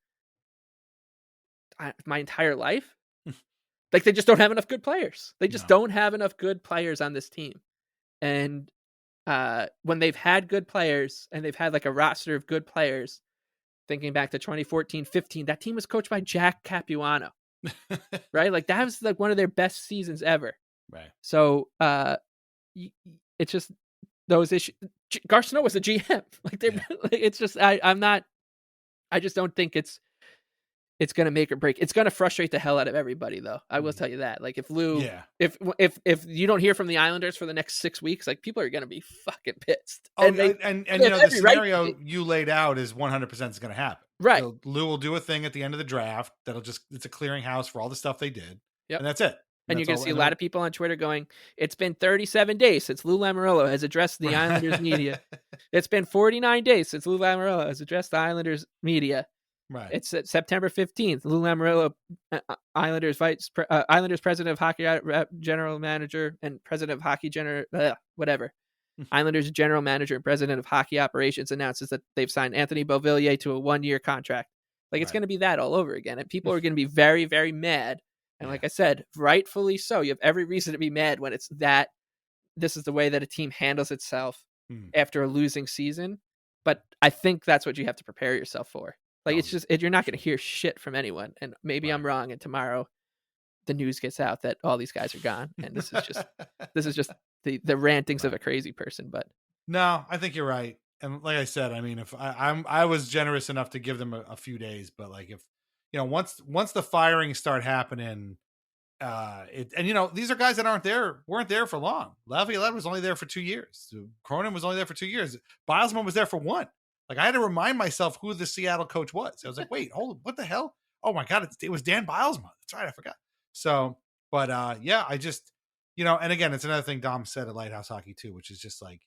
my entire life. Like they just don't have enough good players. They just No. don't have enough good players on this team. And when they've had good players and they've had like a roster of good players, thinking back to 2014-15, that team was coached by Jack Capuano, right? Like that was like one of their best seasons ever. Right. So, it's just those issues. Garth Snow was the GM. Like they, Yeah. like, it's just I'm not. I just don't think it's gonna make or break. It's gonna frustrate the hell out of everybody, though. I will tell you that. Like if Lou, Yeah. if you don't hear from the Islanders for the next 6 weeks, like people are gonna be fucking pissed, Oh, and and they you have know the every right to scenario be. you laid out is 100% is going to happen. Right. Lou will do a thing at the end of the draft that'll just it's a clearinghouse for all the stuff they did, Yep. and that's it. And And you're that's gonna all. see a And lot then of people on Twitter going, "It's been 37 days since Lou Lamoriello has addressed the Islanders media. It's been 49 days since Lou Lamoriello has addressed the Islanders media." right, It's September 15th. Lou Lamoriello, Islanders president of hockey, general manager, and president of hockey whatever. Islanders general manager and president of hockey operations announces that they've signed Anthony Beauvillier to a 1-year contract. Like it's right, going to be that all over again, and people are going to be very, very mad. And yeah, like I said, rightfully so. You have every reason to be mad when it's that. This is the way that a team handles itself mm. after a losing season. But I think that's what you have to prepare yourself for. Like Oh it's yeah, just you're not going sure, to hear shit from anyone. And maybe I'm right. wrong. And tomorrow the news gets out that all these guys are gone, and this is just the rantings of Right. a crazy person. But No, I think you're right. And like I said, I mean, if I was generous enough to give them a few days, but like if once the firings start happening, it and these are guys that weren't there for long. Laviolette was only there for 2 years. Cronin was only there for 2 years. Bilesman was there for one. Like I had to remind myself who the Seattle coach was. I was like, wait, hold on, what the hell? Oh my god, it was Dan Bilesman. That's right, I forgot. So, but yeah, I just and again, it's another thing Dom said at Lighthouse Hockey too, which is just like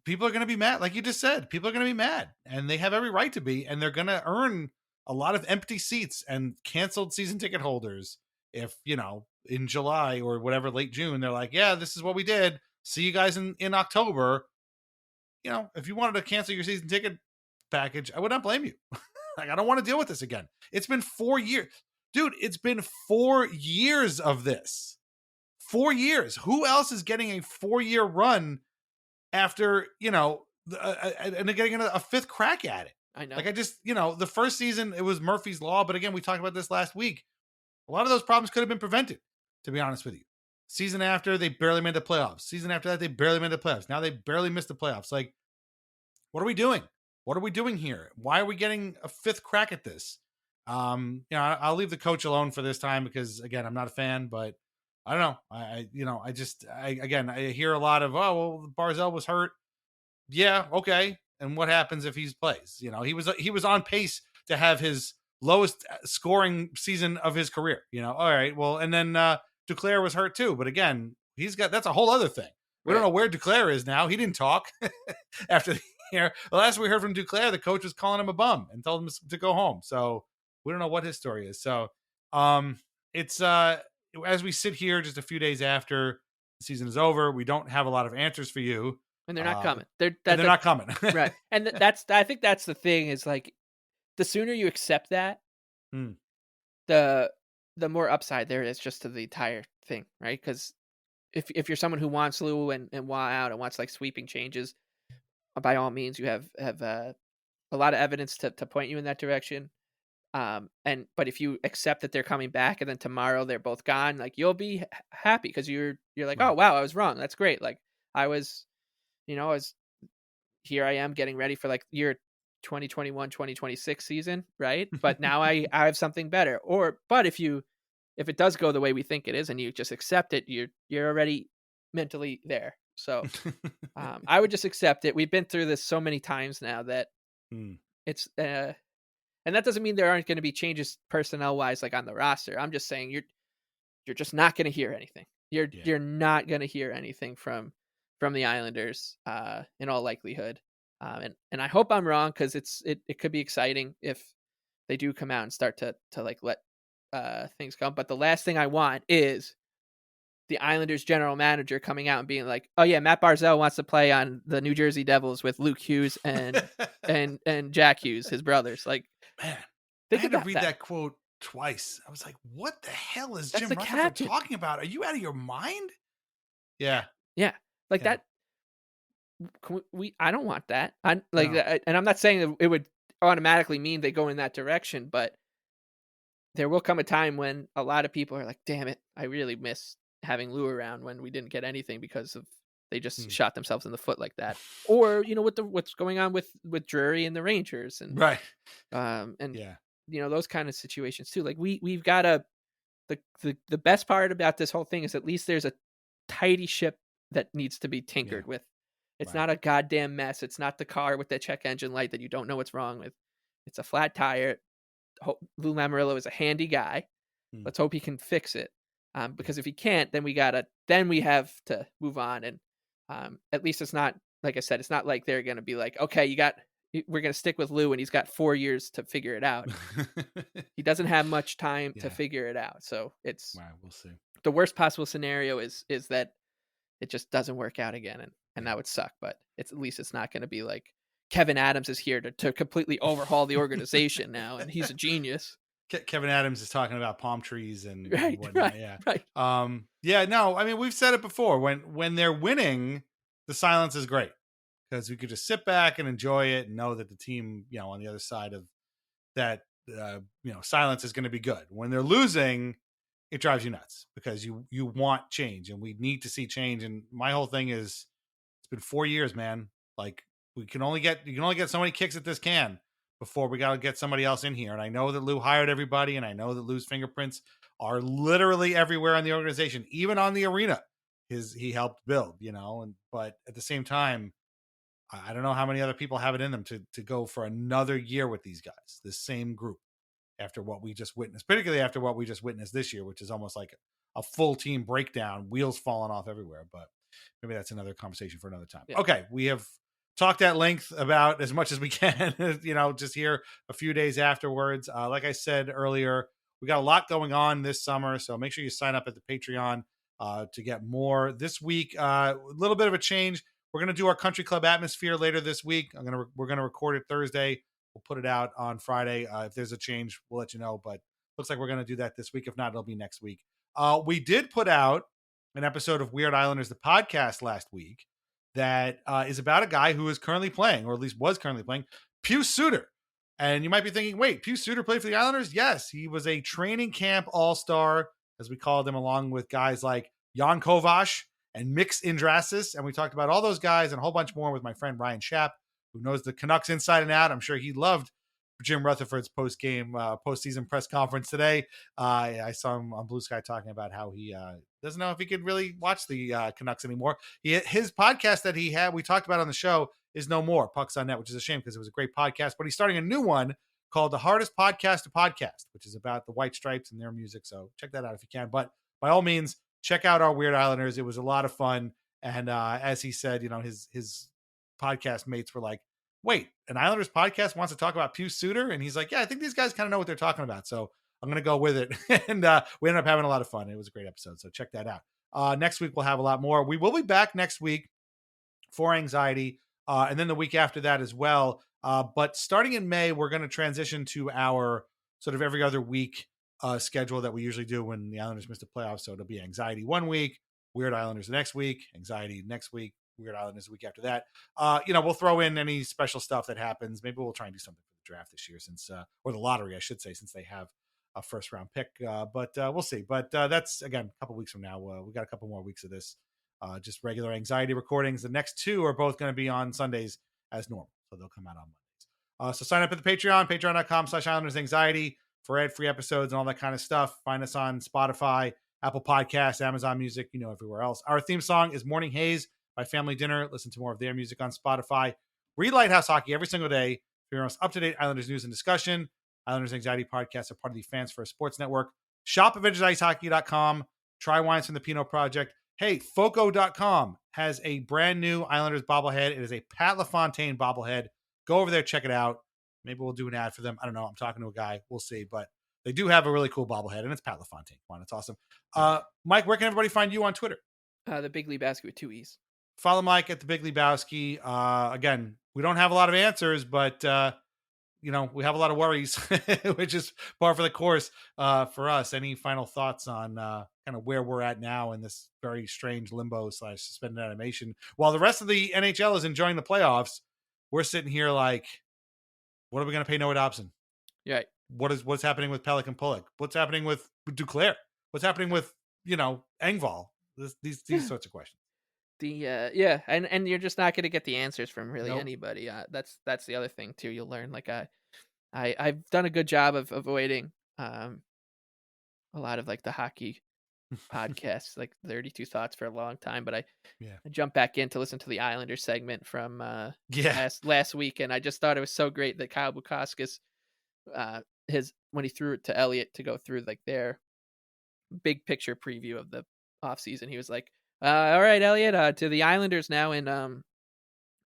people are going to be mad. Like you just said, people are going to be mad, and they have every right to be, and they're going to earn a lot of empty seats and canceled season ticket holders if in July or whatever, late June, they're like, yeah, this is what we did, see you guys in October. If you wanted to cancel your season ticket package, I would not blame you. Like I don't want to deal with this again. It's been 4 years, dude. It's been 4 years of this. 4 years. Who else is getting a 4-year run after and they're getting a fifth crack at it? I know. Like I just the first season it was Murphy's Law, but again we talked about this last week. A lot of those problems could have been prevented, to be honest with you. Season after they barely made the playoffs. Season after that they barely made the playoffs. Now they barely missed the playoffs. Like, what are we doing? What are we doing here? Why are we getting a fifth crack at this? I'll leave the coach alone for this time because again, I'm not a fan, but I don't know. I hear a lot of, oh, well, Barzell was hurt. Yeah, okay. And what happens if he plays? He was on pace to have his lowest scoring season of his career. All right. Well, and then Duclair was hurt too, but again, that's a whole other thing. We don't Right. know where Duclair is now. He didn't talk after the year. The last we heard from Duclair, the coach was calling him a bum and told him to go home. So we don't know what his story is. So it's as we sit here just a few days after the season is over, we don't have a lot of answers for you. And they're not coming. And they're not coming. Right. And I think that's the thing is like the sooner you accept that, Hmm. the more upside there is just to the entire thing, right? Because if you're someone who wants Lou and want out and wants like sweeping changes, by all means, you have a lot of evidence to point you in that direction. But if you accept that they're coming back and then tomorrow they're both gone, like you'll be happy because you're like, oh Right. wow, I was wrong. That's great. Like I was, I was here. I am getting ready for like year 2021-2026 season, right? But now I have something better. But if it does go the way we think it is and you just accept it, you're already mentally there. So I would just accept it. We've been through this so many times now that Hmm. it's and that doesn't mean there aren't going to be changes personnel wise, like on the roster. I'm just saying you're just not going to hear anything. Yeah. You're not going to hear anything from the Islanders in all likelihood. And I hope I'm wrong because it could be exciting if they do come out and start to like let things come. But the last thing I want is the Islanders general manager coming out and being like, "Oh yeah, Matt Barzell wants to play on the New Jersey Devils with Luke Hughes and and Jack Hughes, his brothers." Like, Man, I think had to about read that. that quote twice. I was like, what the hell is That's Jim the Rutherford captain. talking about? Are you out of your mind? Yeah. Yeah, like Yeah. that. I don't want that. I like No. that, and I'm not saying that it would automatically mean they go in that direction, but there will come a time when a lot of people are like, "Damn it, I really miss having Lou around when we didn't get anything because of they just Mm. shot themselves in the foot like that. Or, with what's going on with Drury and the Rangers Right. and Yeah. those kind of situations too. Like we've got to the best part about this whole thing is at least there's a tidy ship that needs to be Yeah. tinkered with. It's Right. not a goddamn mess. It's not the car with the check engine light that you don't know what's wrong with. It's a flat tire. Lou Lamoriello is a handy guy. Mm. Let's hope he can fix it. Yeah. Because if he can't, then we have to move on. And at least it's not like I said, it's not like they're gonna be like, okay, we're gonna stick with Lou, and he's got 4 years to figure it out. He doesn't have much time to Yeah. figure it out. So it's Right. We'll see. the worst possible scenario is that it just doesn't work out again, and Yeah. that would suck. But at least it's not gonna be like Kevin Adams is here to completely overhaul the organization now, and he's a genius. Kevin Adams is talking about palm trees and Right, whatnot. right, Yeah. right. Yeah. No, I mean, we've said it before. When they're winning, the silence is great because we could just sit back and enjoy it and know that the team, on the other side of that, silence is going to be good. When they're losing, it drives you nuts because you want change and we need to see change. And my whole thing is, it's been 4 years, man. Like you can only get so many kicks at this can before we got to get somebody else in here. And I know that Lou hired everybody, and I know that Lou's fingerprints are literally everywhere in the organization, even on the arena. He helped build, but at the same time, I don't know how many other people have it in them to go for another year with these guys, this same group, after what we just witnessed, particularly after what we just witnessed this year, which is almost like a full team breakdown, wheels falling off everywhere. But maybe that's another conversation for another time. Yeah. Okay, we have talked at length about as much as we can, just here a few days afterwards. Like I said earlier, we got a lot going on this summer, so make sure you sign up at the Patreon to get more. This week, a little bit of a change. We're going to do our country club atmosphere later this week. We're going to record it Thursday. We'll put it out on Friday. If there's a change, we'll let you know. But looks like we're going to do that this week. If not, it'll be next week. We did put out an episode of Weird Islanders, the podcast, last week that is about a guy who is currently playing, or at least was currently playing, Pius Suter. And you might be thinking, wait, Pius Suter played for the Islanders? Yes, he was a training camp all-star, as we called him, along with guys like Jan Kovac and Mix Indrasis. And we talked about all those guys and a whole bunch more with my friend Ryan Schapp, who knows the Canucks inside and out. I'm sure he loved Jim Rutherford's postseason press conference today. I saw him on Blue Sky talking about how he doesn't know if he could really watch the Canucks anymore. His podcast that we talked about on the show, is no more, Pucks on Net, which is a shame because it was a great podcast. But he's starting a new one called The Hardest Podcast to Podcast, which is about the White Stripes and their music. So check that out if you can. But by all means, check out our Weird Islanders. It was a lot of fun. And as he said, his podcast mates were like, wait, an Islanders podcast wants to talk about Pius Suter? And he's like, yeah, I think these guys kind of know what they're talking about. So I'm going to go with it. And we ended up having a lot of fun. It was a great episode. So check that out. Next week, we'll have a lot more. We will be back next week for Anxiety. And then the week after that as well. But starting in May, we're going to transition to our sort of every other week schedule that we usually do when the Islanders miss the playoffs. So it'll be Anxiety one week, Weird Islanders the next week, Anxiety next week, Weird Islanders the week after that. We'll throw in any special stuff that happens. Maybe we'll try and do something for the draft this year or the lottery, I should say, since they have a first round pick. But we'll see. But that's, again, a couple weeks from now. We got a couple more weeks of this. Just regular Anxiety recordings. The next two are both going to be on Sundays as normal. So they'll come out on Mondays. So sign up at the Patreon, patreon.com/Islanders Anxiety for ad-free episodes and all that kind of stuff. Find us on Spotify, Apple Podcasts, Amazon Music, everywhere else. Our theme song is Morning Haze by Family Dinner. Listen to more of their music on Spotify. Read Lighthouse Hockey every single day for your most up-to-date Islanders news and discussion. Islanders Anxiety podcasts are part of the Fans First Sports Network. Shop at VintageIceHockey.com. Try wines from the Pinot Project. Hey, Foco.com has a brand new Islanders bobblehead. It is a Pat LaFontaine bobblehead. Go over there, check it out. Maybe we'll do an ad for them. I don't know. I'm talking to a guy. We'll see. But they do have a really cool bobblehead, and it's Pat LaFontaine. Come on, it's awesome. Mike, where can everybody find you on Twitter? The Big Lebowski with 2 E's. Follow Mike at the Big Lebowski. Again, we don't have a lot of answers, but we have a lot of worries, which is par for the course for us. Any final thoughts on kind of where we're at now in this very strange limbo / suspended animation? While the rest of the NHL is enjoying the playoffs, we're sitting here like, what are we going to pay Noah Dobson? Yeah. What's happening with Pelican Pulick? What's happening with Duclair? What's happening with, Engvall? These sorts of questions. Yeah, and you're just not gonna get the answers from really Nope. anybody. That's the other thing too. You'll learn like I've done a good job of avoiding a lot of like the hockey podcasts, like 32 Thoughts for a long time, but Yeah. I jumped back in to listen to the Islanders segment from Yeah. last week, and I just thought it was so great that Kyle Bukauskas his when he threw it to Elliott to go through like their big picture preview of the offseason, he was like, all right, Elliott, to the Islanders now, and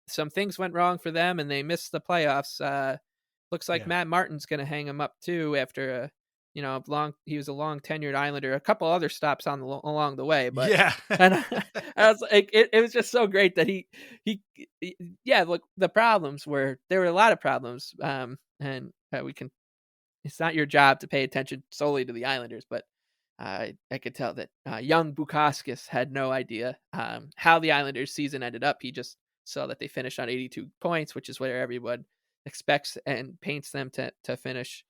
some things went wrong for them and they missed the playoffs. Looks like Yeah. Matt Martin's going to hang him up too after he was a long tenured Islander, a couple other stops along the way, but Yeah. and I was like, it was just so great that he yeah, look, the problems there were a lot of problems, and we can. It's not your job to pay attention solely to the Islanders, but I could tell that young Bukauskas had no idea how the Islanders' season ended up. He just saw that they finished on 82 points, which is where everyone expects and paints them to finish.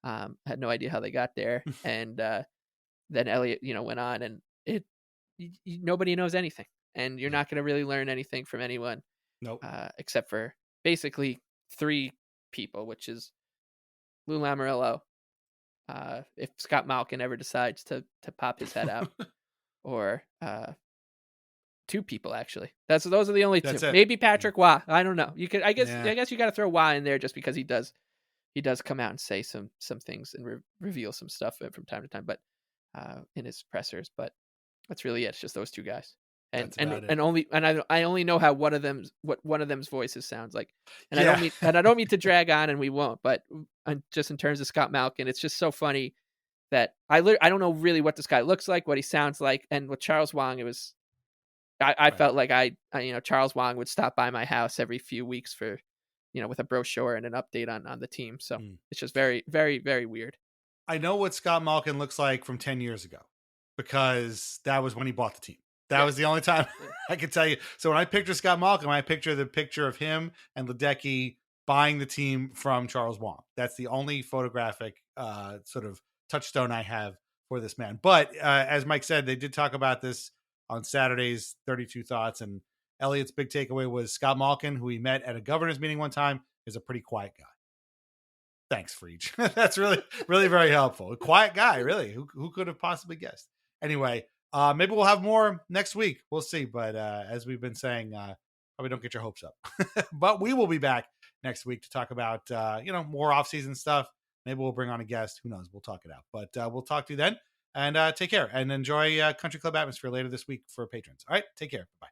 Had no idea how they got there, and then Elliott, went on, and nobody knows anything, and you're Yeah. not going to really learn anything from anyone Nope. except for basically three people, which is Lou Lamoriello, if Scott Malkin ever decides to pop his head out, or two people actually. Those are the only two. That's it. Maybe Yeah. Patrick Waugh. I don't know. You could. Yeah. I guess you got to throw Waugh in there just because he does come out and say some things and reveal some stuff from time to time, but in his pressers. But that's really it. It's just those two guys. And That's and about it. and only and I only know how what one of them's voices sounds like, and Yeah. I don't mean to drag on, and we won't, but just in terms of Scott Malkin, it's just so funny that I don't know really what this guy looks like, what he sounds like, and with Charles Wang, it was I Right. felt like Charles Wang would stop by my house every few weeks for with a brochure and an update on the team. So Mm. it's just very, very, very weird. I know what Scott Malkin looks like from 10 years ago because that was when he bought the team. That Yeah. was the only time Yeah. I could tell you. So when I picture Scott Malkin, I picture the picture of him and Ledecky buying the team from Charles Wang. That's the only photographic sort of touchstone I have for this man. But as Mike said, they did talk about this on Saturday's 32 Thoughts. And Elliott's big takeaway was Scott Malkin, who he met at a governor's meeting one time, is a pretty quiet guy. Thanks, Freach. That's really, really very helpful. A quiet guy, really. Who could have possibly guessed? Anyway, maybe we'll have more next week. We'll see. But as we've been saying, probably don't get your hopes up. But we will be back next week to talk about more off-season stuff. Maybe we'll bring on a guest. Who knows? We'll talk it out. But we'll talk to you then. And take care and enjoy Country Club Atmosphere later this week for patrons. All right, take care. Bye.